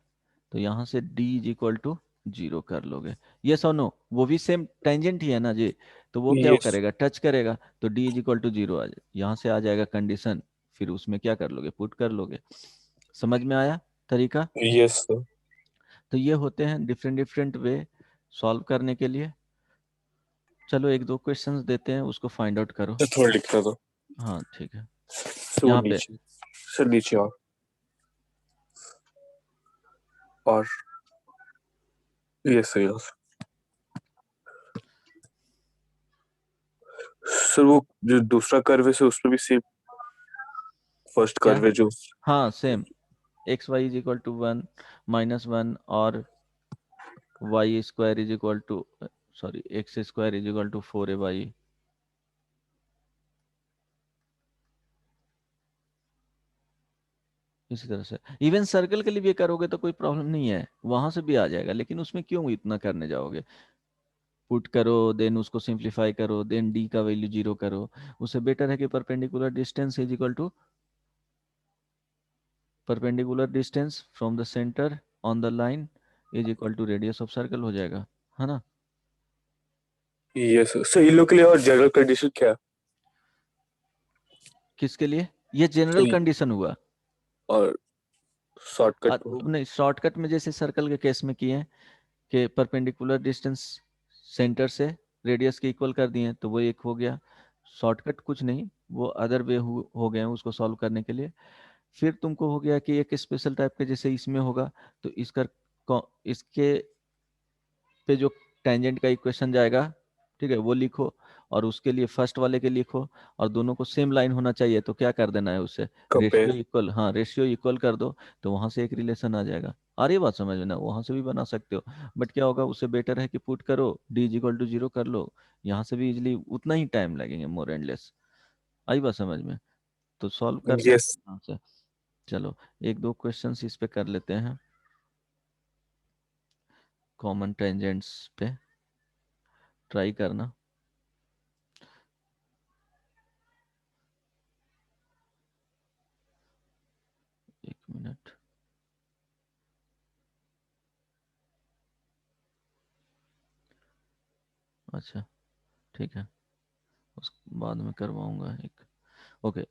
तो यहाँ से d इज इक्वल टू 0 कर लोगे। यस और नो, वो भी सेम टेंजेंट ही है ना जी, तो वो क्या यस। करेगा, टच करेगा, तो d इज इक्वल टू 0 आ जाए, यहाँ से आ जाएगा कंडीशन, फिर उसमें क्या कर लोगे, पुट कर लोगे। समझ में आया तरीका। Yes sir. तो ये होते हैं डिफरेंट डिफरेंट वे सॉल्व करने के लिए। चलो एक दो क्वेश्चंस देते हैं, उसको फाइंड आउट करो। सर थोड़ा लिखना था हाँ ठीक है, सर, वो यहाँ पे नीचे। सर नीचे और यस सर, यहाँ से। सर वो जो दूसरा कर्व है सर उसमें भी सेम फर्स्ट क्या? कर्व है जो हाँ same, X Y is equal to 1 -1 और Y square is equal to, sorry, X square is equal to 4ay। इसी तरह से इवन सर्कल के लिए भी करोगे तो कोई प्रॉब्लम नहीं है, वहां से भी आ जाएगा, लेकिन उसमें क्यों इतना करने जाओगे? पुट करो, देन उसको सिंप्लीफाई करो, देन डी का वैल्यू 0 करो। उससे बेटर है कि perpendicular distance is equal to perpendicular distance from the centre on the line is equal to radius of circle हो जाएगा, है ना? यस सर, इन लोग के लिए और जनरल कंडीशन क्या है? किसके लिए? ये जनरल कंडीशन हुआ। और शॉर्टकट में नहीं, शॉर्टकट में जैसे सर्कल के केस में किए हैं कि परपेंडिकुलर डिस्टेंस सेंटर से रेडियस के इक्वल कर दिए, तो वो एक हो गया। शॉर्टकट कुछ नहीं, वो अदर वे हो गए हैं उसको सॉल्व करने के लिए। फिर तुमको हो गया कि एक स्पेशल टाइप के जैसे इसमें होगा, तो इसके पे जो टेंजेंट का इक्वेशन जाएगा, ठीक है, वो लिखो, और उसके लिए फर्स्ट वाले के लिखो, और दोनों को सेम लाइन होना चाहिए, तो क्या कर देना है उससे, रेशियो कंपेयर। इक्वल, हाँ रेशियो इक्वल कर दो, तो वहां से एक रिलेशन आ जाएगा। आ रही है बात समझ में ना? वहां से भी बना सकते हो, बट क्या होगा, उससे बेटर है कि पुट करो, डी इज इक्वल टू 0 कर लो, यहाँ से भी इजिली उतना ही टाइम लगेंगे, मोर एंड लेस। आई बात समझ में? तो सॉल्व कर यस सकते हैं यहाँ से। चलो एक दो क्वेश्चन इस पे कर लेते हैं, कॉमन टेंजेंट्स पे ट्राई करना। एक मिनट। अच्छा ठीक है, उस बाद में करवाऊंगा एक। ओके,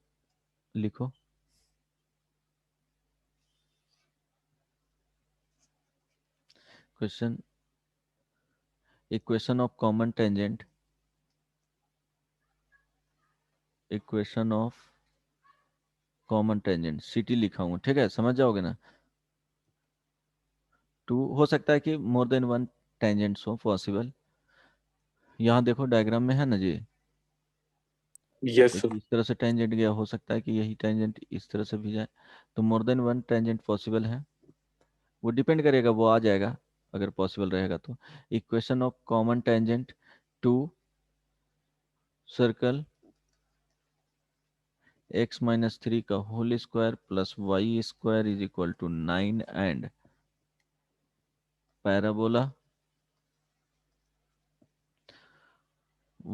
लिखो। Question, equation of common tangent, equation of common tangent, city लिखा हूँ, ठीक है, समझ जाओगे ना? टू हो सकता है कि मोर देन वन टेंजेंट्स हो पॉसिबल। यहाँ देखो डायग्राम में है ना जी, यस एक इस तरह से टेंजेंट गया, हो सकता है कि यही टेंजेंट इस तरह से भी जाए, तो more than one tangent possible है। वो डिपेंड करेगा, वो आ जाएगा अगर पॉसिबल रहेगा तो। Equation of common tangent to circle x-3 का whole square plus Y square is equal to 9 and parabola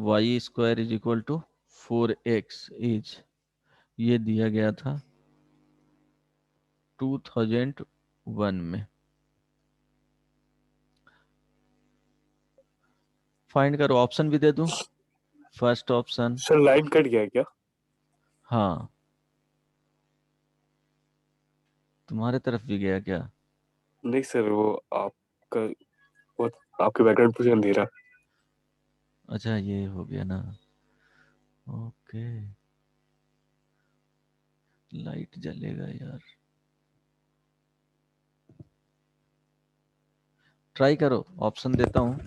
y square is equal to 4x is, ये दिया गया था 2001 में। फाइंड करो, ऑप्शन भी दे दूं? First option, sir, line cut गया है क्या? हाँ तुम्हारे तरफ भी गया क्या? नहीं सर, वो आपका, वो आपके बैकग्राउंड पूरा अंधेरा। अच्छा ये हो गया ना, ओके, लाइट जलेगा यार। ट्राई करो, ऑप्शन देता हूँ।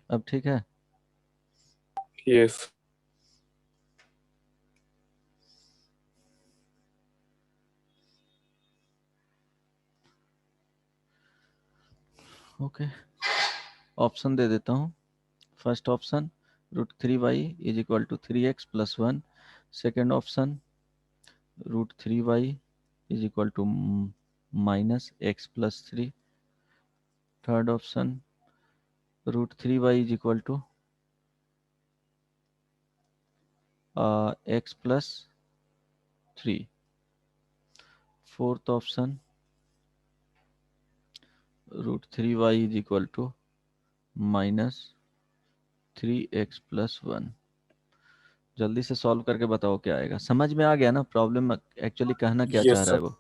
अब ठीक है? यस ओके, ऑप्शन दे देता हूँ। First option, √3y is equal to 3x plus 1। Second option, √3y is equal to -x plus 3। Third option, √3y is equal to x plus 3। Fourth option, √3y is equal to -3x plus 1। जल्दी से solve करके बताओ क्या आएगा। समझ में आ गया ना प्रॉब्लम एक्चुअली कहना क्या चाह यस रहा है सर। वो?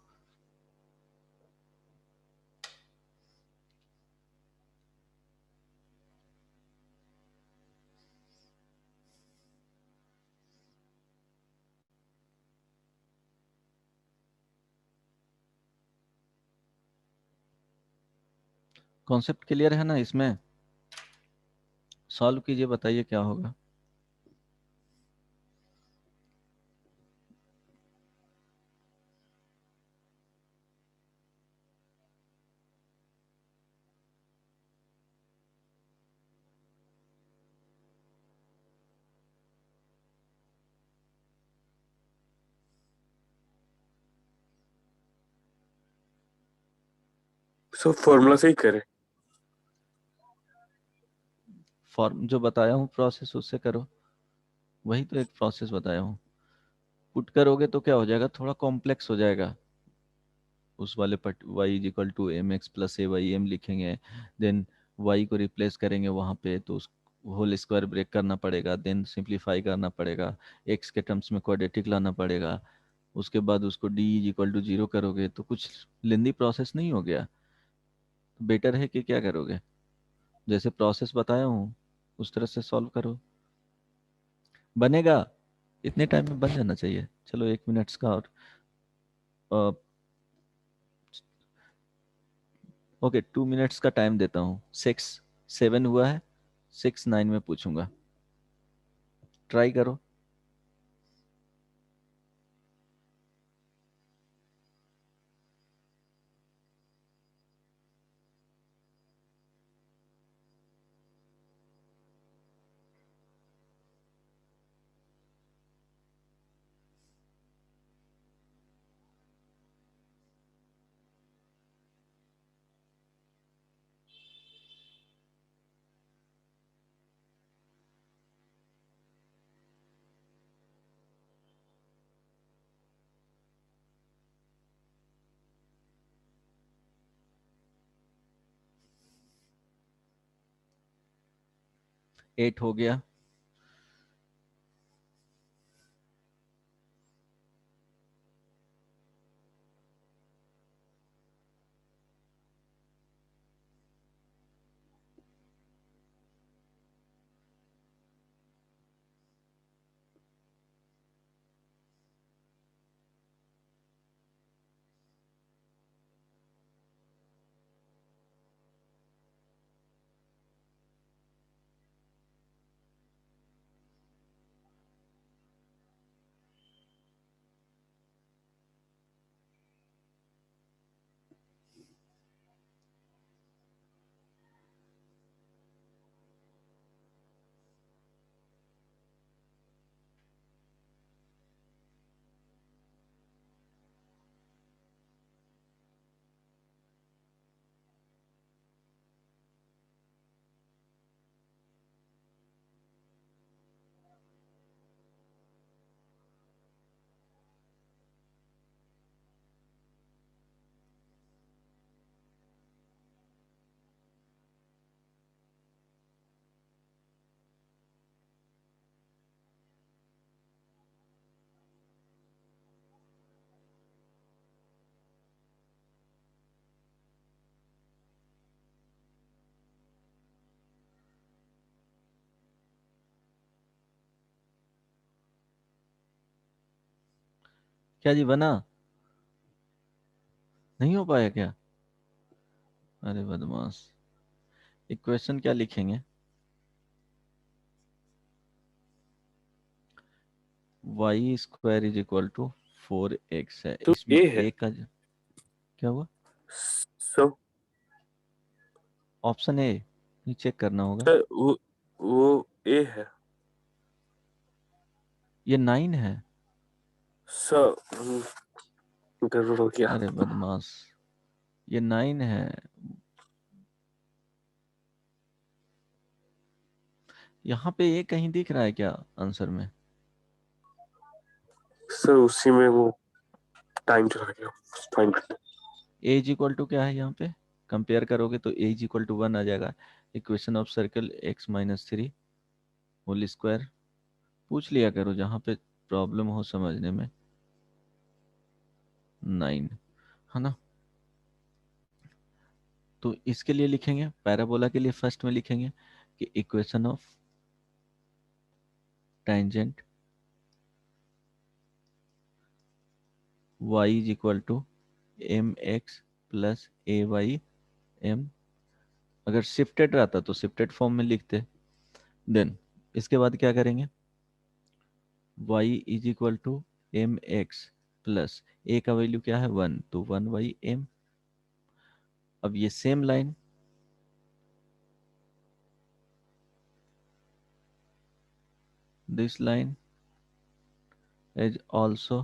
कॉन्सेप्ट क्लियर है ना? इसमें सॉल्व कीजिए, बताइए क्या होगा। सो फॉर्मूला से ही करें? फॉर्म जो बताया हूँ प्रोसेस, उससे करो। वही तो एक प्रोसेस बताया हूँ। पुट करोगे तो क्या हो जाएगा, थोड़ा कॉम्प्लेक्स हो जाएगा। उस वाले पट y is equal to M x plus A Y M लिखेंगे, देन y को रिप्लेस करेंगे वहाँ पे, तो उस होल स्क्वायर ब्रेक करना पड़ेगा, देन सिंप्लीफाई करना पड़ेगा, x के टर्म्स में क्वाड्रेटिक लाना पड़ेगा, उसके बाद उसको d इज इक्वल टू 0 करोगे, तो कुछ लेंदी प्रोसेस नहीं हो गया? तो बेटर है कि क्या करोगे, जैसे प्रोसेस बताया हूँ उस तरह से सॉल्व करो, बनेगा। इतने टाइम में बन जाना चाहिए। चलो 1 मिनट्स का और ओके 2 मिनट्स का टाइम देता हूँ। 6-7 हुआ है, 6-9 में पूछूंगा, ट्राई करो। एट हो गया। क्या जी बना? नहीं हो पाया क्या? अरे बदमाश। इक्वेशन क्या लिखेंगे? Y square is equal to 4x है, तो इसमें ए है। ए का क्या हुआ? सो ऑप्शन ए ये चेक करना होगा। सर वो ए है। ये 9 है। सर गड़बड़ हो गया। अरे बदमाश, ये 9 है। यहाँ पे ये कहीं दिख रहा है क्या आंसर में? सर उसी में वो टाइम चला गया फाइंड करने। ए इज इक्वल टू क्या है यहाँ पे? कंपेयर करोगे तो ए इज इक्वल टू 1 आ जाएगा। Equation of circle x-3 whole square. पूछ लिया करो जहाँ पे प्रॉब्लम हो समझने में। 9 है ना? तो इसके लिए लिखेंगे, पैराबोला के लिए फर्स्ट में लिखेंगे कि equation of tangent y is equal to mx plus ay m अगर शिफ्टेड रहता तो शिफ्टेड फॉर्म में लिखते। देन इसके बाद क्या करेंगे, y is equal to M x plus a का वैल्यू क्या है 1, तो 1/m। अब ये same line this line is also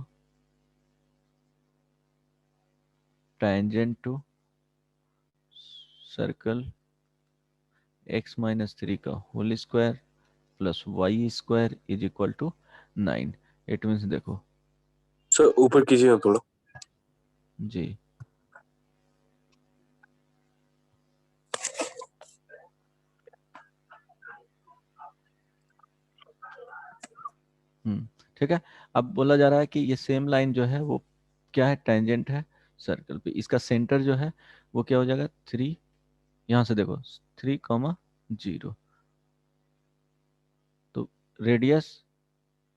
tangent to circle x minus 3 का whole square plus Y square is equal to 9। It means देखो sir ऊपर कीजिए ना थोड़ा। जी, ठीक है। अब बोला जा रहा है कि ये सेम लाइन जो है वो क्या है, टेंजेंट है सर्कल पे। इसका सेंटर जो है वो क्या हो जाएगा 3, यहाँ से देखो 3,0, तो radius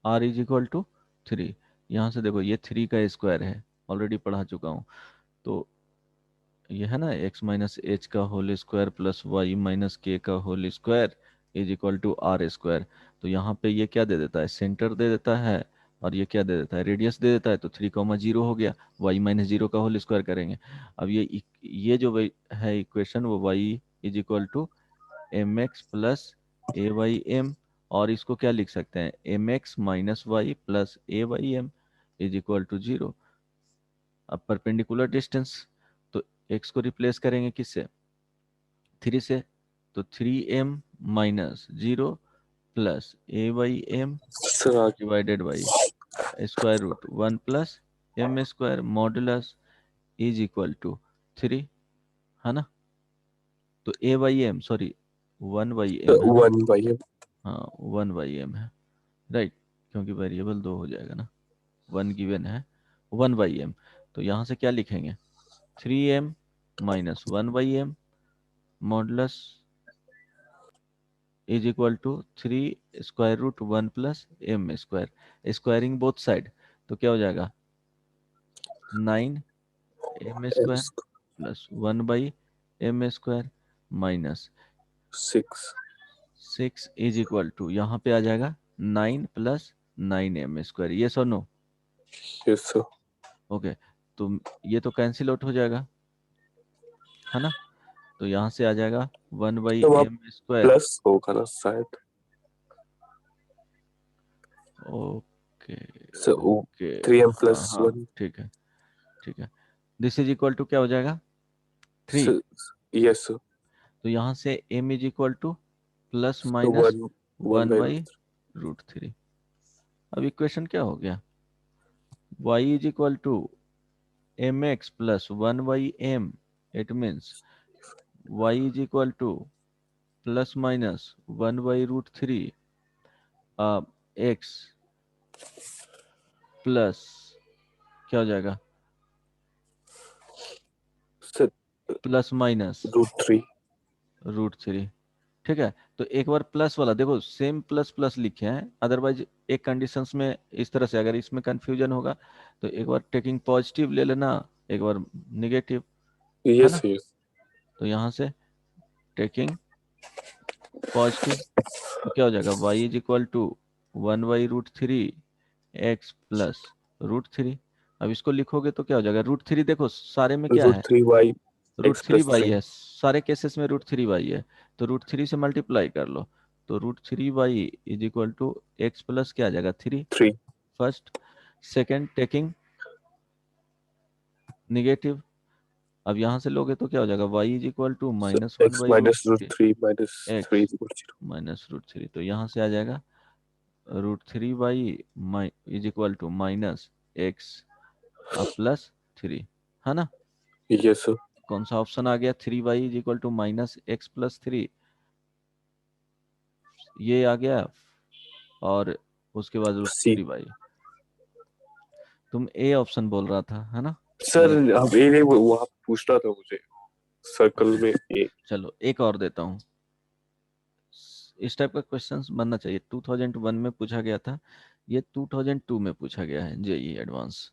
r is equal to 3। यहाँ से देखो ये 3 का स्क्वायर है, ऑलरेडी पढ़ा चुका हूँ। तो ये है ना x माइनस एच का whole square plus Y minus K का whole square is equal to R square. तो यहाँ पे ये क्या दे देता है, सेंटर दे देता है, और ये क्या दे देता है, रेडियस दे देता है। तो 3,0 हो गया, y माइनस 0 का होल स्क्वायर करेंगे। अब ये जो है इक्वेशन, वो y is equal to M x plus A Y m, और इसको क्या लिख सकते हैं, m x minus y plus A Y m is equal to 0। अब परपेंडिकुलर डिस्टेंस, तो x को रिप्लेस करेंगे किससे, 3 से, तो 3m minus 0 plus A by m sir आगे divided by square root 1 plus M square modulus is equal to 3, है ना। तो ए बाई एम, सॉरी 1/m है ना, 1/m। हाँ 1/m है, राइट, क्योंकि वेरिएबल 2 हो जाएगा ना, 1 गिवन है 1/m। तो यहाँ से क्या लिखेंगे, 3m minus 1/m modulus is equal to 3 square root 1 plus M square, squaring both side, तो क्या हो जाएगा 9m square plus 1/m square minus 6। 6 is equal to, यहाँ पे आ जाएगा 9 प्लस 9m स्क्वायर, ये so no, yes sir. Okay. तो ये तो कैंसिल आउट हो जाएगा, है ना। तो यहाँ से आ जाएगा 1 बाई तो वहाँ एम स्क्वायर, प्लस होगा ना शायद। ओके सर ओके, 3m हाँ प्लस हाँ 1। ठीक है ठीक है। दिस इज इक्वल टू क्या हो जाएगा 3। Yes sir. तो यहाँ से m is equal to plus तो minus 1 one by by root 3। अब इक्वेशन क्या हो गया, y is equal to M x plus 1/m, it means y is equal to plus minus 1/√3 x plus क्या हो जाएगा सर प्लस माइनस √3। √3, ठीक है। तो एक बार प्लस वाला देखो, सेम प्लस प्लस लिखे हैं, अदरवाइज एक कंडीशंस में इस तरह से, अगर इसमें कंफ्यूजन होगा तो एक बार टेकिंग पॉजिटिव ले लेना, एक बार निगेटिव, है यस ना। यस। तो यहाँ से टेकिंग पॉजिटिव, तो क्या हो जाएगा y is equal to 1/√3 x plus √3। अब इसको लिखोगे तो क्या हो जाएगा, √3 देखो सारे में क्या है, √3y root x three plus by 3। है, सारे केसेस में √3y है, तो √3 से मल्टीप्लाई कर लो, तो √3y is equal to X plus क्या आ जाएगा 3, 3। फर्स्ट। सेकंड टेकिंग निगेटिव, अब यहाँ से लोगे तो क्या हो जाएगा y is equal to minus one x by root minus √3 minus 3 X equal 0। Minus √3, तो यहाँ से आ जाएगा √3y is equal to minus X plus 3, है ना। Yes sir. कौन सा ऑप्शन आ गया, 3y is equal to minus X plus 3, ये आ गया, और उसके बाद सी। √3y। तुम ए ऑप्शन बोल रहा था, है ना। सर ए, अब ये वहाँ पूछना था मुझे सर्कल ओके, में ए। चलो एक और देता हूँ। इस टाइप का क्वेश्चंस बनना चाहिए, 2001 में पूछा गया था, ये 2002 में पूछा गया है JEE advance.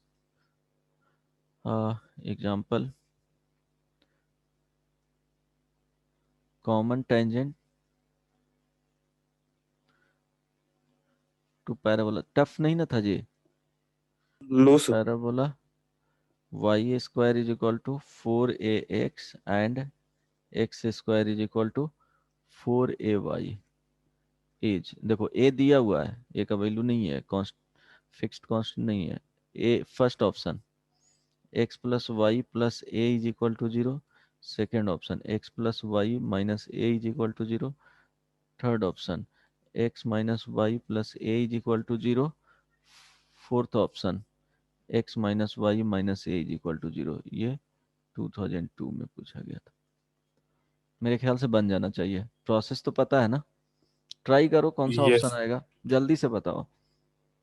Example, common tangent to parabola, tough नहीं ना था जी? No sir. Parabola y square is equal to 4ax and x square is equal to 4ay is, देखो a दिया हुआ है, a का वैल्यू नहीं है, कॉन्स्ट फिक्स्ड कांस्टेंट नहीं है। A first option x plus y plus a is equal to 0, second option x plus Y minus a is equal to 0, third option x minus y plus a is equal to 0, fourth option x minus y minus a is equal to 0। ये 2002 में पूछा गया था। मेरे ख्याल से बन जाना चाहिए। प्रोसेस तो पता है ना? ट्राई करो कौन सा ऑप्शन यस। आएगा, जल्दी से बताओ,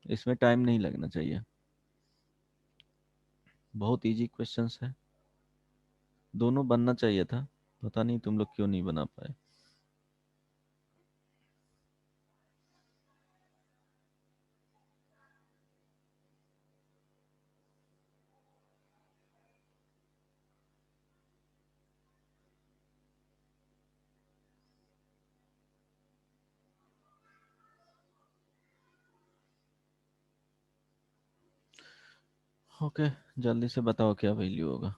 इसमें टाइम नहीं लगना चाहिए। बहुत इजी क्वेश्चंस है, दोनों बनना चाहिए था, पता नहीं तुम लोग क्यों नहीं बना पाए। ओके, जल्दी से बताओ क्या वैल्यू होगा।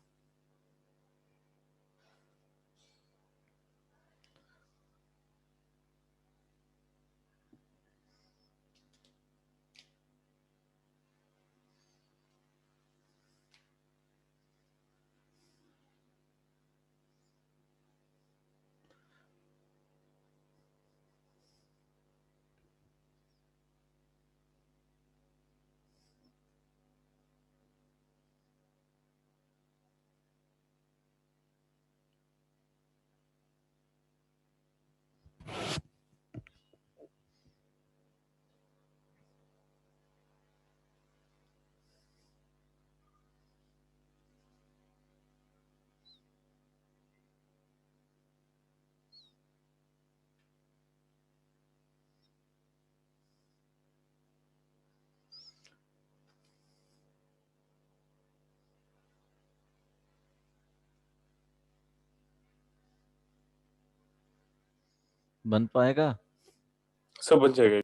बन पाएगा? सब बन जाएगा।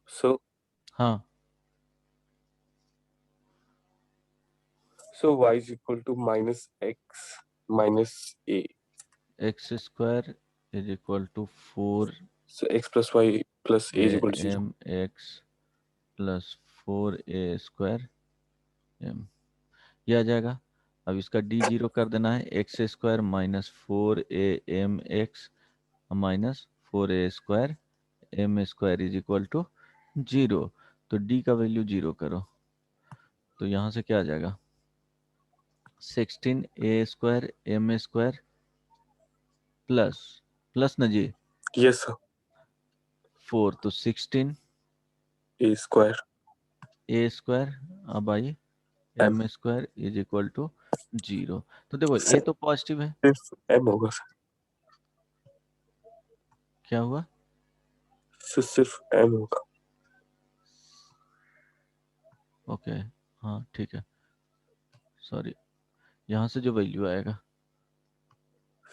So हाँ, y is equal to minus x minus a. X square is equal to 4 So x plus y plus a is equal to 0. M x plus 4a square M, ये आ जाएगा। अब इसका डी जीरो कर देना है, X square minus 4am x minus 4a square M square is equal to 0। तो D का वैल्यू 0 करो, तो यहाँ से क्या आ जाएगा, 16a square M square plus plus ना जी Yes sir. 4, तो 16 A square ए स्क्वायर, अब आइए m. M square is equal to 0। तो देखो ए तो पॉजिटिव है, सिर्फ m होगा सर। क्या हुआ, सिर्फ m होगा। ओके हाँ ठीक है, सॉरी, यहाँ से जो वैल्यू आएगा,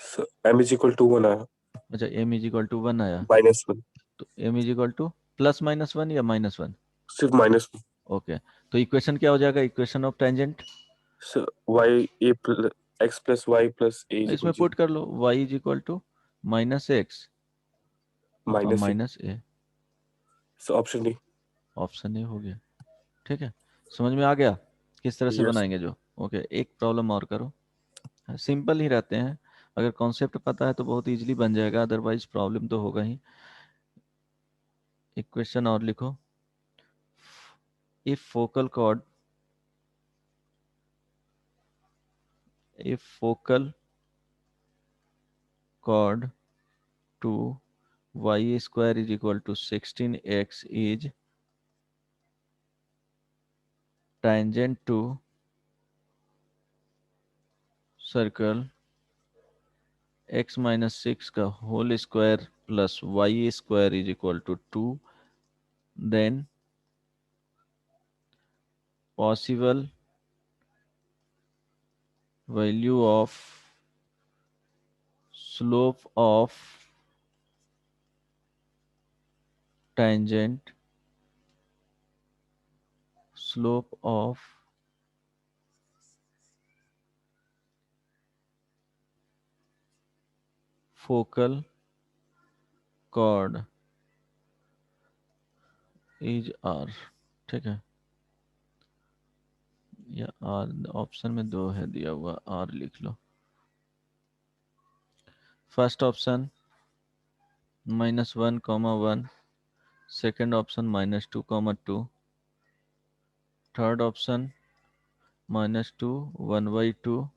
So m is equal to 1 आया। अच्छा एम इज इक्वल टू 1 आया, -1। तो M is equal to plus -1 या -1? सिर्फ -1। ओके, तो इक्वेशन क्या हो जाएगा, equation of tangent So y a plus x plus y plus a is equal इसमें to पुट कर लो, y is equal to minus X और minus a. Minus A, So option D. Option A हो गया। ठीक है, समझ में आ गया किस तरह से Yes. बनाएंगे जो। ओके, एक प्रॉब्लम और करो, सिंपल ही रहते हैं, अगर कॉन्सेप्ट पता है तो बहुत इजीली बन जाएगा, अदरवाइज प्रॉब्लम तो होगा ही। इक्वेशन और लिखो, if focal cord to y square is equal to 16x is tangent to circle x minus 6 का whole square plus y square is equal to 2, then possible value of slope of tangent focal chord is r। ठीक है, या r option में 2 है दिया हुआ, r लिख लो। First option -1, 1, second option -2, 2, third option -2, 1/2,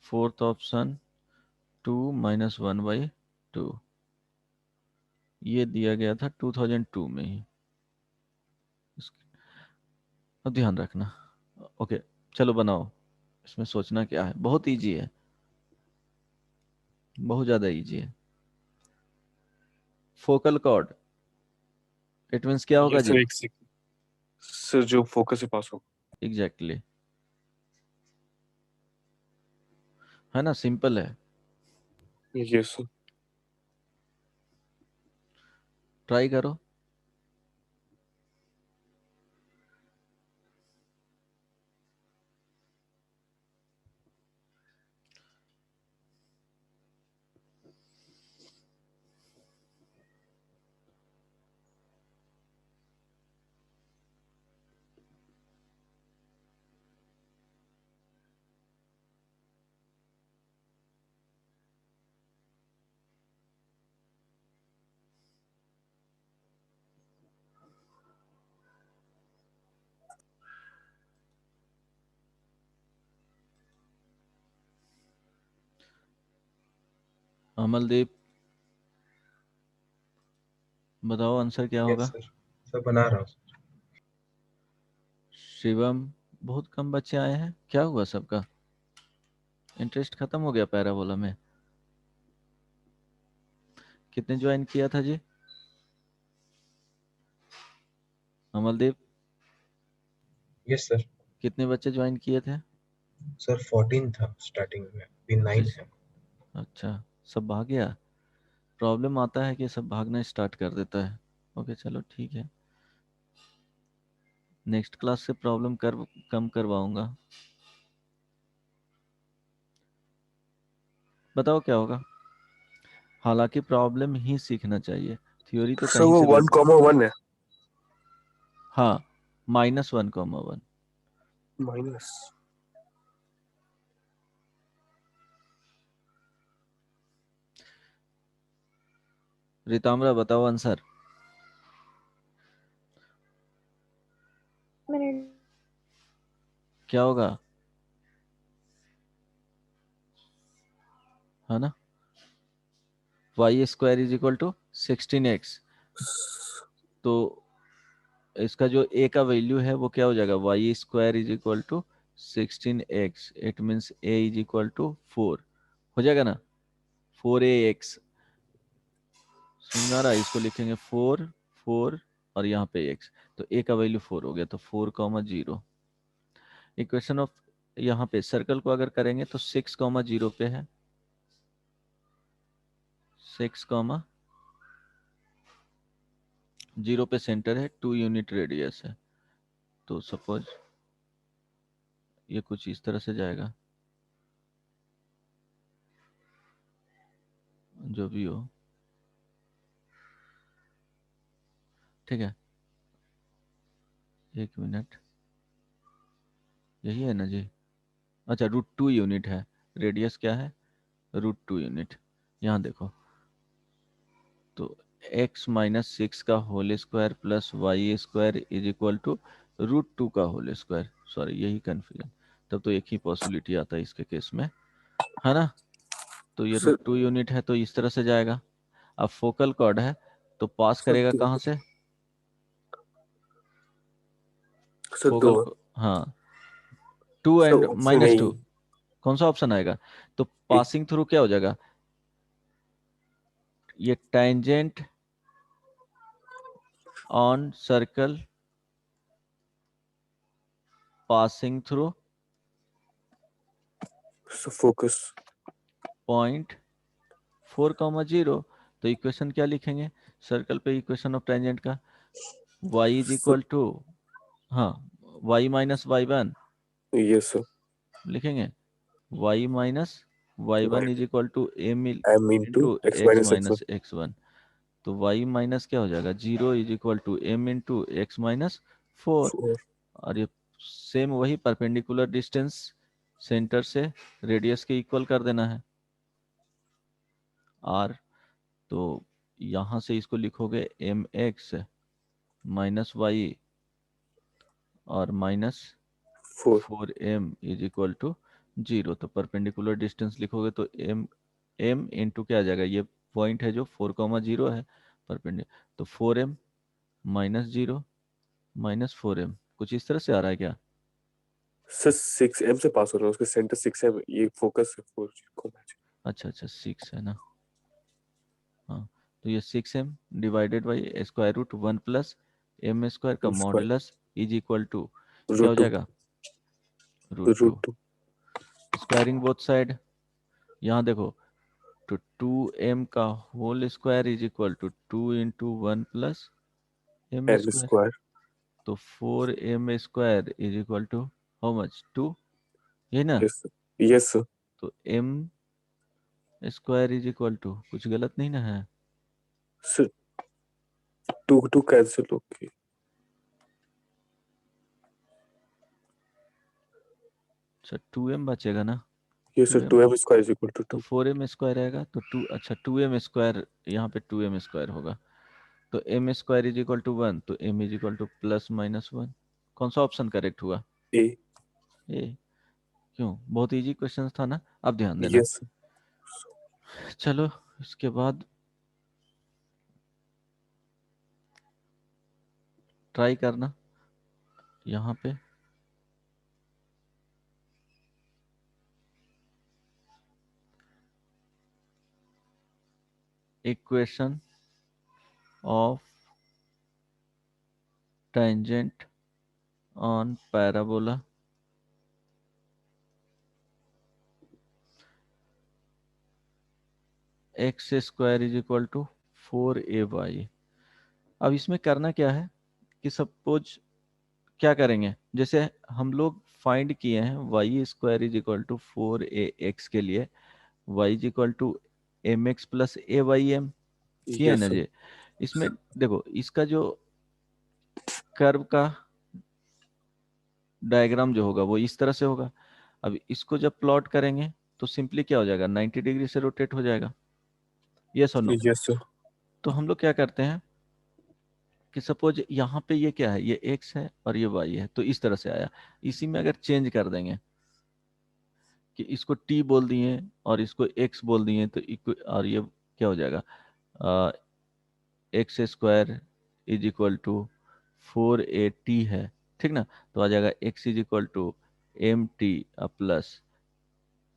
fourth option 2 - 1/2। ये दिया गया था 2002 में ही, अब ध्यान रखना। ओके, चलो बनाओ, इसमें सोचना क्या है, बहुत इजी है, बहुत ज़्यादा इजी है। फोकल कॉर्ड इट मीन्स क्या होगा Yes, जी? sir. सर जो फोकस से पास हो। एग्जैक्टली, है ना, सिंपल है, Yes, sir. ट्राई करो। अमलदीप बताओ आंसर क्या होगा। सर बना रहा हूँ। शिवम, बहुत कम बच्चे आए हैं, क्या हुआ सबका, इंटरेस्ट खत्म हो गया पैराबोला में? कितने ज्वाइन किया था जी? अमलदीप, यस सर। कितने बच्चे ज्वाइन किए थे? सर 14 था स्टार्टिंग में, अभी 9 है। अच्छा, सब भाग गया, प्रॉब्लम आता है कि सब भागना स्टार्ट कर देता है। ओके चलो ठीक है, नेक्स्ट क्लास से प्रॉब्लम कम करवाऊंगा। बताओ क्या होगा, हालांकि प्रॉब्लम ही सीखना चाहिए, थ्योरी तो सर कहीं वो से भी। 1,1 है। हाँ, -1,1 माइनस रिताम्रा बताओ आंसर। क्या होगा, है ना, y square is equal to 16x, तो इसका जो a का वैल्यू है वो क्या हो जाएगा, y square is equal to 16x, it means a is equal to 4 हो जाएगा ना, 4ax, समझ में आ रहा है, इसको लिखेंगे 4 4 और यहाँ पे x, तो a का वैल्यू 4 हो गया, तो 4,0। इक्वेशन ऑफ, यहाँ पे सर्कल को अगर करेंगे तो 6,0 पे है, 6,0 पे सेंटर है, 2 यूनिट रेडियस है, तो सपोज ये कुछ इस तरह से जाएगा, जो भी हो, ठीक है। एक मिनट, यही है ना जी? अच्छा, √2 यूनिट है, रेडियस क्या है? √2 यूनिट। यहाँ देखो, तो x माइनस 6 का whole square plus Y square is equal to √2 का होल स्क्वायर। सॉरी, यही कंफ्यूजन। तब तो एक ही पॉसिबिलिटी आता है इसके केस में, है ना? तो ये सर √2 यूनिट है तो इस तरह से जाएगा। अब फोकल कॉर्ड है तो पास सर करेगा दो कहाँ से? सर दो फोकल, हाँ, 2 सर एंड ऑप्शन माइनस नहीं 2, कौन सा ऑप्शन आएगा? तो एक पासिंग थ्रू क्या हो जाएगा? ये tangent on circle passing through focus point 4,0। तो इक्वेशन क्या लिखेंगे सर्कल पे? इक्वेशन ऑफ टेंजेंट का y इज इक्वल टू, हाँ, y minus y1 yes sir लिखेंगे। y minus y1 is equal to m m into into x X minus x1 minus x1। तो y minus क्या हो जाएगा? 0 is equal to m into X minus 4। 4 और ये same वही perpendicular distance centre से radius के इक्वल कर देना है r। तो यहाँ से इसको लिखोगे mx माइनस वाई और minus 4 4m is equal to 0। तो परपेंडिकुलर डिस्टेंस लिखोगे तो m इंटू क्या आ जाएगा? ये पॉइंट है जो 4,0 है परपेंडिकुलर, तो 4m माइनस 0 माइनस 4m, कुछ इस तरह से आ रहा है क्या? सर 6m से पास हो रहा है, उसके सेंटर 6m, ये फोकस है 4 को मैच अच्छा अच्छा, 6 है ना? हाँ, तो ये 6m divided by square root 1 plus m square का square modulus is equal to क्या हो √2 जाएगा? √2। √2 स्क्वायरिंग बोथ साइड, यहाँ देखो, तो 2m का whole square is equal to 2 into 1 plus m m square. Square तो 4m square is equal to how much? 2, ये ना? यस सर तो m square is equal to, कुछ गलत नहीं ना है? सर 2 कैंसिल होके अच्छा, 2m बचेगा ना? ये sir 2m, 2m square is equal to तो 2 4m स्क्वायर आएगा तो 2, अच्छा 2m स्क्वायर, यहाँ पे 2m स्क्वायर होगा तो m square is equal to 1, तो m is equal to plus minus 1। कौन सा ऑप्शन करेक्ट हुआ? ए ए। क्यों? बहुत इजी क्वेश्चन था ना? अब ध्यान देना। यस चलो, इसके बाद ट्राई करना यहाँ पे। Equation of tangent on parabola x square is equal to 4ay। अब इसमें करना क्या है कि सपोज क्या करेंगे, जैसे हम लोग फाइंड किए हैं y square is equal to 4ax के लिए y is equal to mx plus ay m किए है यस ना सर जी? इसमें देखो, इसका जो कर्व का डायग्राम जो होगा वो इस तरह से होगा। अब इसको जब प्लॉट करेंगे तो सिंपली क्या हो जाएगा? 90 डिग्री से रोटेट हो जाएगा। यस और नो? यस सर तो हम लोग क्या करते हैं कि सपोज यहाँ पे ये क्या है? ये x है और ये y है, तो इस तरह से आया। इसी में अगर चेंज कर देंगे कि इसको t बोल दिए और इसको x बोल दिए तो और ये क्या हो जाएगा? X square is equal to 4at है, ठीक ना? तो आ जाएगा x is equal to mt plus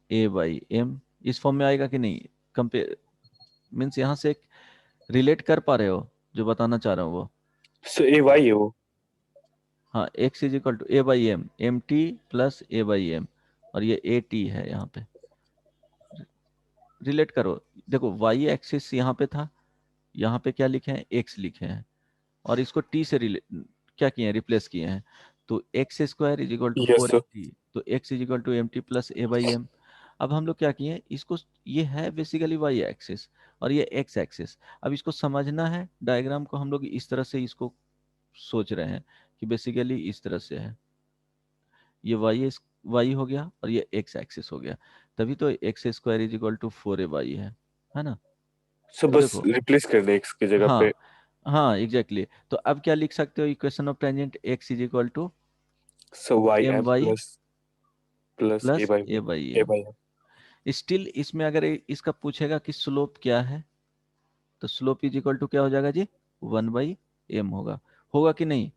a/m। इस फॉर्म में आएगा कि नहीं? कंपेयर मीन्स यहाँ से रिलेट कर पा रहे हो जो बताना चाह रहा हूँ वो? सर ए वाई है वो हाँ, x is equal to a/m, mt plus a/m, और ये at है यहाँ पे। रिलेट करो, देखो y एक्सिस यहाँ पे था, यहाँ पे क्या लिखे हैं? x लिखे हैं, और इसको t से क्या किए हैं? रिप्लेस किए हैं। तो x square is equal to Yes, four sir. तो x is equal to m t plus A by m. अब हम लोग क्या किए, इसको, ये है बेसिकली वाई एक्सिस और ये एक्स एक्सिस। अब इसको समझना है, डायग्राम को हम लोग इस तरह से इसको सोच रहे हैं कि बेसिकली इस तरह से है, ये वाई हो गया और ये एक्स एक्सिस हो गया, तभी तो x square is equal to four a y है ना। So तो बस देखो, रिप्लेस कर दे x की जगह पे। हाँ हाँ एग्जैक्टली तो अब क्या लिख सकते हो, equation of tangent x is equal to So y m m y plus plus A by a m. by m. Still इसमें अगर इसका पूछेगा कि स्लोप क्या है, तो स्लोप इज इक्वल टू क्या हो जाएगा जी, वन बाई एम होगा कि नहीं,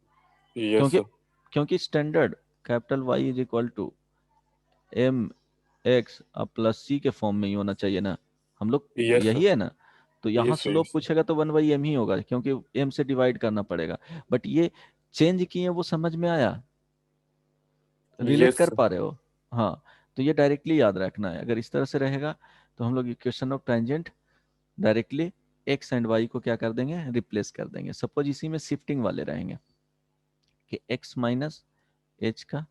Yes, क्योंकि sir. क्योंकि standard capital Y is equal to M x plus c के फॉर्म में ही होना चाहिए ना, हम लोग Yes, sir. यही है ना। तो यहाँ Yes, sir. Slope Yes, sir. पूछेगा तो वन बाई एम ही होगा, क्योंकि एम से डिवाइड करना पड़ेगा। बट ये चेंज किए, वो समझ में आया, रिलेट Yes, कर sir. पा रहे हो। हाँ, तो ये डायरेक्टली याद रखना है, अगर इस तरह से रहेगा तो हम लोग equation of tangent directly x and y को क्या कर देंगे, रिप्लेस कर देंगे। सपोज इसी में शिफ्टिंग वाले रहेंगे कि एक्स माइनस एच का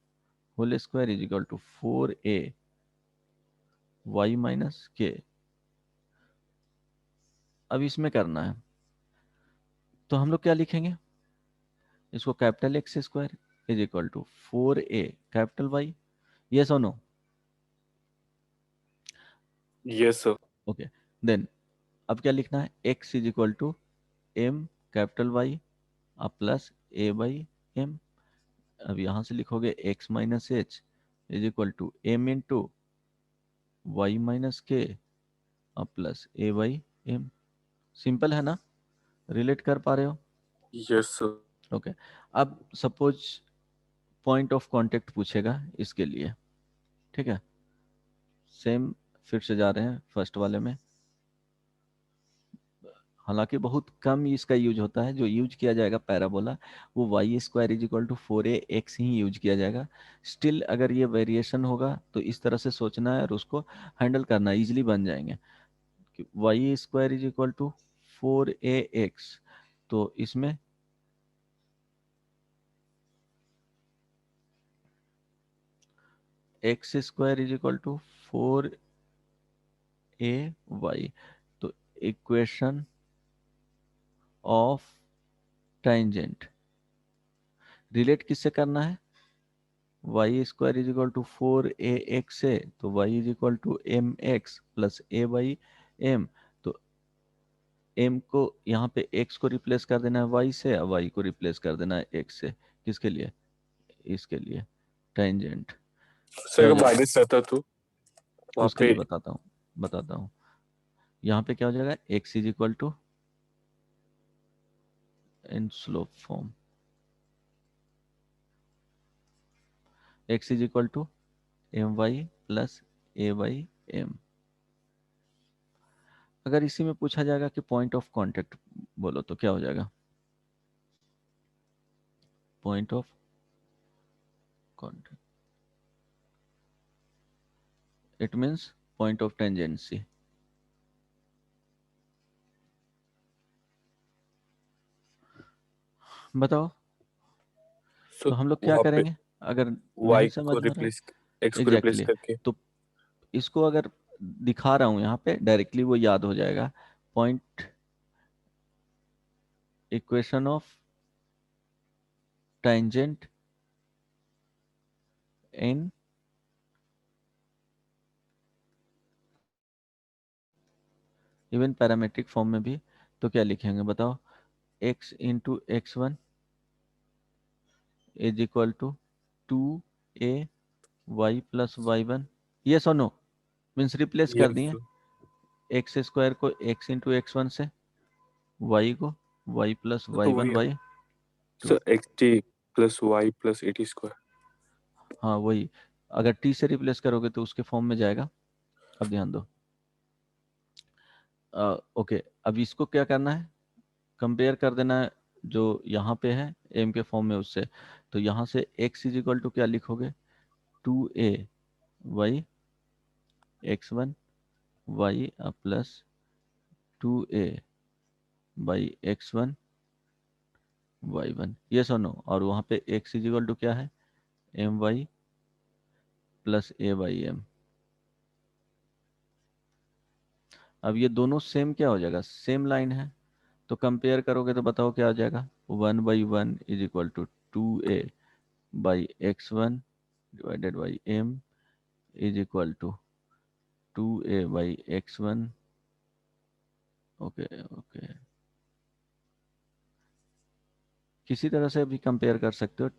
whole square is equal to four a y minus k. अब इसमें करना है तो हम लोग क्या लिखेंगे, इसको capital x square is equal to four a capital y, yes और no. Yes, sir. Okay, then अब क्या लिखना है, x is equal to m capital y plus A by m. अब यहां से लिखोगे x minus H is equal to M into Y minus k plus A by m. Simple है ना, रिलेट कर पा रहे हो। Yes, sir. ओके, अब सपोज पॉइंट ऑफ कांटेक्ट पूछेगा इसके लिए, ठीक है, सेम फिर से जा रहे हैं फर्स्ट वाले में। हालांकि बहुत कम इसका यूज होता है, जो यूज किया जाएगा पैराबोला वो y square is equal to four a x ही यूज किया जाएगा। स्टिल अगर ये वेरिएशन होगा तो इस तरह से सोचना है और उसको हैंडल करना, इजीली बन जाएंगे। Y square is equal to four a x, तो इसमें x square is equal to four a y, तो इक्वेशन ऑफ टेंजेंट रिलेट किससे करना है, Y square is equal to four a x से, तो y is equal to M x plus A by M. तो m को यहाँ पे एक्स को रिप्लेस कर देना है वाई से, और वाई को रिप्लेस कर देना है एक्स से, किसके लिए, इसके लिए टेंजेंट। सर क्या हो अगर जाएगा, माइनस रहता तो वहाँ उसके पे लिए बताता हूँ। यहाँ पे क्या हो जाएगा, x is equal to in slope form, x is equal to m y plus A by m. अगर इसी में पूछा जाएगा कि पॉइंट ऑफ कांटेक्ट बोलो तो क्या हो जाएगा, point of contact it means point of tangency. बताओ, सो तो हम लोग क्या वहाँ पे करेंगे अगर नहीं y समझ को में रहा है। रिप्लेस x को रिप्लेस एग्जैक्टली करके। तो इसको अगर दिखा रहा हूं यहाँ पे डायरेक्टली वो याद हो जाएगा, point equation of tangent in even parametric form में भी, तो क्या लिखेंगे बताओ, x into x one is equal to two a y plus y one, yes और नो, मीन्स रिप्लेस कर यस दिए एक्स स्क्वायर को एक्स इंटू एक्स वन से, वाई को वाई प्लस वाई तो वन वही by two. Sir xt plus y plus at square. हाँ वही, अगर टी से रिप्लेस करोगे तो उसके फॉर्म में जाएगा। अब ध्यान दो, ओके, अब इसको क्या करना है, कंपेयर कर देना है जो यहाँ पे है एम के फॉर्म में उससे। तो यहाँ से x इज इक्वल टू क्या लिखोगे, two a y x one y plus two a by x one y1, ये सुनो, और वहाँ पे x इज इक्वल टू क्या है, my प्लस a/m। अब ये दोनों सेम क्या हो जाएगा, सेम लाइन है, तो कंपेयर करोगे तो बताओ क्या हो जाएगा, 1/1 is equal to 2a/x1 divided by m is equal to 2a/x1। Okay okay, किसी तरह से भी कंपेयर कर सकते हो,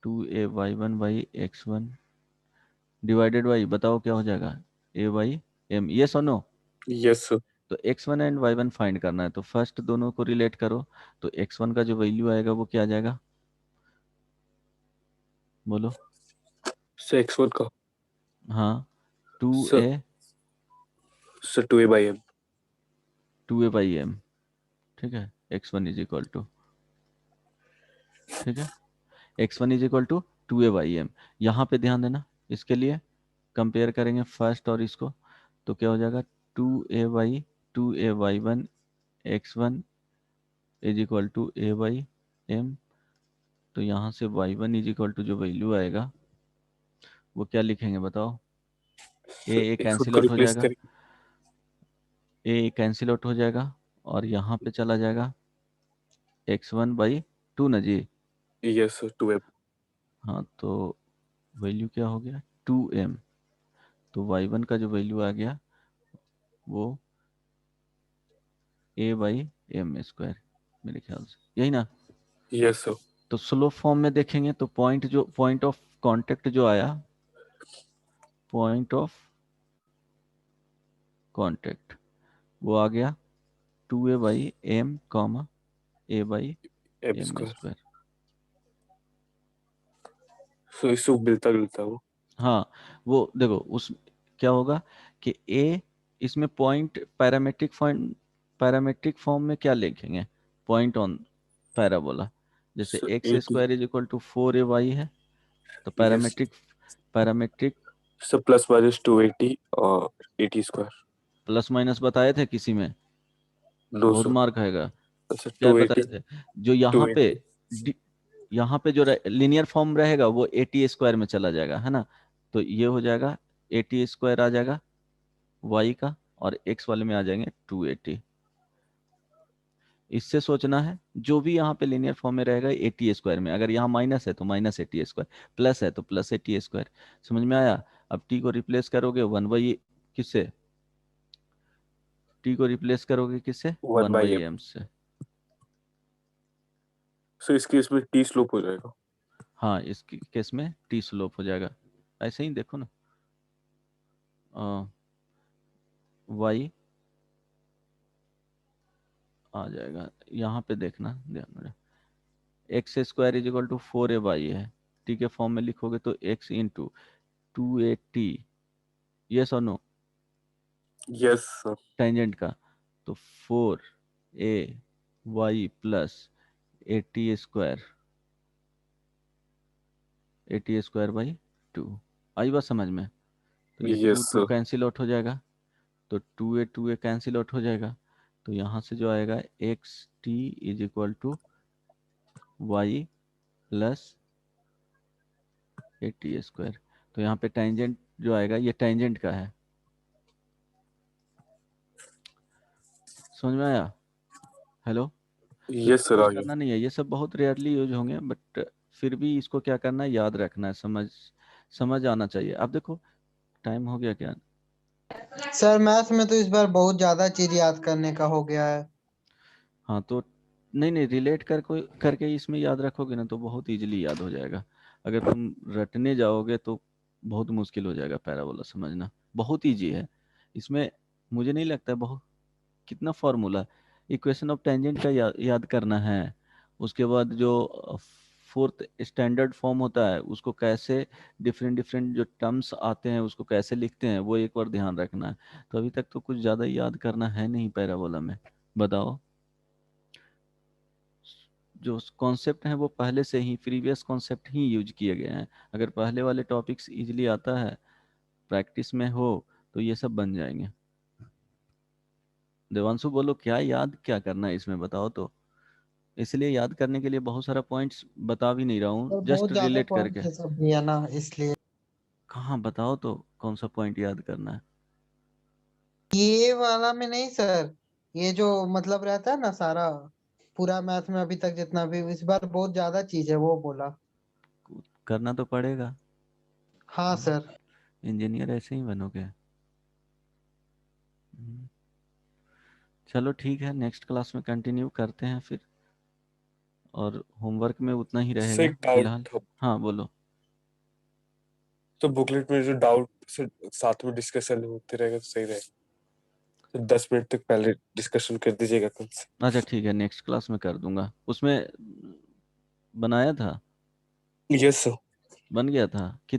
2a/1/x1 डिवाइडेड बाई, बताओ क्या हो जाएगा, a/m, ये सुनो। Yes sir. तो x1 एंड y1 फाइंड करना है, तो फर्स्ट दोनों को रिलेट करो, तो x1 का जो वैल्यू आएगा वो क्या आ जाएगा, बोलो। सर x1 का हाँ, 2a सर 2a/m। 2a/m, ठीक है, x1 इज इक्वल टू, ठीक है, x1 is equal to 2a/m। यहाँ पे ध्यान देना, इसके लिए कंपेयर करेंगे फर्स्ट और इसको, तो क्या हो जाएगा, 2a/2a/1 x1 is equal to a/m। तो यहाँ से y1 इज इक्वल टू जो वैल्यू आएगा वो क्या लिखेंगे बताओ, ए x1 कैंसिल को आउट हो रिप्लेस जाएगा, करें। ए कैंसिल आउट हो जाएगा, और यहाँ पे चला जाएगा x1/2 ना जी। Yes sir 2m। हाँ, तो वैल्यू क्या हो गया, 2m। तो y1 का जो वैल्यू आ गया वो a/m², मेरे ख्याल से यही ना। Yes sir. तो स्लो फॉर्म में देखेंगे तो पॉइंट ऑफ कांटेक्ट जो आया, पॉइंट ऑफ कांटेक्ट वो आ गया 2a/m comma m a/m²। Square. सो इससे मिलता जुलता वो। हाँ, वो देखो उस क्या होगा कि a, इसमें पॉइंट पैरामेट्रिक फॉर्म में क्या लिखेंगे, पॉइंट ऑन पैराबोला, जैसे sir x 80। Square is equal to 4ay है, तो yes parametric sir plus minus 280 और 80 स्क्वायर। प्लस माइनस बताए थे किसी में, नो बहुत सर। मार खाएगा। सर क्या 280। बताए थे, जो यहाँ पे 280। यहाँ पे जो लीनियर फॉर्म रहेगा वो 80 स्क्वायर में चला जाएगा, है ना, तो ये हो जाएगा 80 स्क्वायर आ जाएगा y का, और x वाले में आ जाएंगे 280। इससे सोचना है जो भी यहाँ पे लीनियर फॉर्म में रहेगा 80 स्क्वायर में, अगर यहाँ माइनस है तो -80 स्क्वायर, प्लस है तो +80 स्क्वायर। समझ में आया। अब t को रिप्लेस करोगे 1/, किससे, t को रिप्लेस करोगे किससे, 1/m। 1/m से। सो इस केस में t स्लोप हो जाएगा। हाँ, इस केस में t स्लोप हो जाएगा, ऐसे ही देखो ना, y आ जाएगा, यहाँ पे देखना ध्यान में, x² is equal to 4a/y है, t के फॉर्म में लिखोगे तो x इंटू 2a/t, यस और नो, यस सर। टेंजेंट का, तो 4a/y प्लस 80 स्क्वायर, 80 स्क्वायर/2, आई बात समझ में। तो ये यस 2 सर। कैंसिल आउट हो जाएगा, तो 2a कैंसिल आउट हो जाएगा, तो यहाँ से जो आएगा xt is equal to y plus 80 square. तो यहाँ पे टेंजेंट जो आएगा ये टेंजेंट का है, समझ में आया, हेलो। तो यस सर यूज आ गया। करना नहीं है, ये सब बहुत रेयरली यूज होंगे, बट फिर भी इसको क्या करना है, याद रखना है, समझ आना चाहिए। अब देखो टाइम हो गया क्या, सर मैथ में तो इस बार बहुत ज्यादा चीज याद करने का हो गया है। हाँ तो नहीं नहीं, रिलेट करके इसमें याद रखोगे ना तो बहुत इजीली याद हो जाएगा। अगर तुम रटने जाओगे तो बहुत मुश्किल हो जाएगा, पैराबोला समझना बहुत इजी है। इसमें मुझे नहीं लगता बहुत, कितना फॉर्मूला, इक्वेशन ऑफ टेंजेंट का याद करना है, उसके बाद जो फोर्थ स्टैंडर्ड फॉर्म होता है उसको कैसे, डिफरेंट डिफरेंट जो टर्म्स आते हैं उसको कैसे लिखते हैं वो एक बार ध्यान रखना है। तो अभी तक तो कुछ ज़्यादा याद करना है नहीं पैराबोला में, बताओ। जो कॉन्सेप्ट हैं वो पहले से ही प्रीवियस कॉन्सेप्ट ही यूज किए गए हैं, अगर पहले वाले टॉपिक्स इजीली आता है, प्रैक्टिस में हो, तो ये सब बन जाएंगे। देवांशु बोलो क्या याद क्या करना है इसमें बताओ तो। इसलिए याद करने के लिए बहुत सारा पॉइंट्स बता भी नहीं रहा हूँ, और जस्ट बहुत ज्यादा रिलेट पॉइंट करके। है सब भी है ना, इसलिए कहाँ बताओ तो कौन सा पॉइंट याद करना है। ये वाला में नहीं सर, ये जो मतलब रहता है ना सारा, पूरा मैथ में अभी तक जितना भी, इस बार बहुत ज्यादा चीज है वो बोला। करना तो पड़ेगा, हाँ सर। इंजीनियर ऐसे ही बनोगे। हम्म, चलो ठीक है, नेक्स्ट क्लास में कंटिन्यू करते हैं फिर, और होमवर्क में उतना ही इससे रहेगा एक डाउट फिलहाल। था, हाँ बोलो। तो बुकलेट में जो डाउट से साथ में डिस्कशन होते रहेगा तो सही रहेगा, तो 10 मिनट तक पहले डिस्कशन कर दीजिएगा कल से। अच्छा ठीक है, नेक्स्ट क्लास में कर दूंगा। उसमें बनाया था, यस सर। बन गया था कि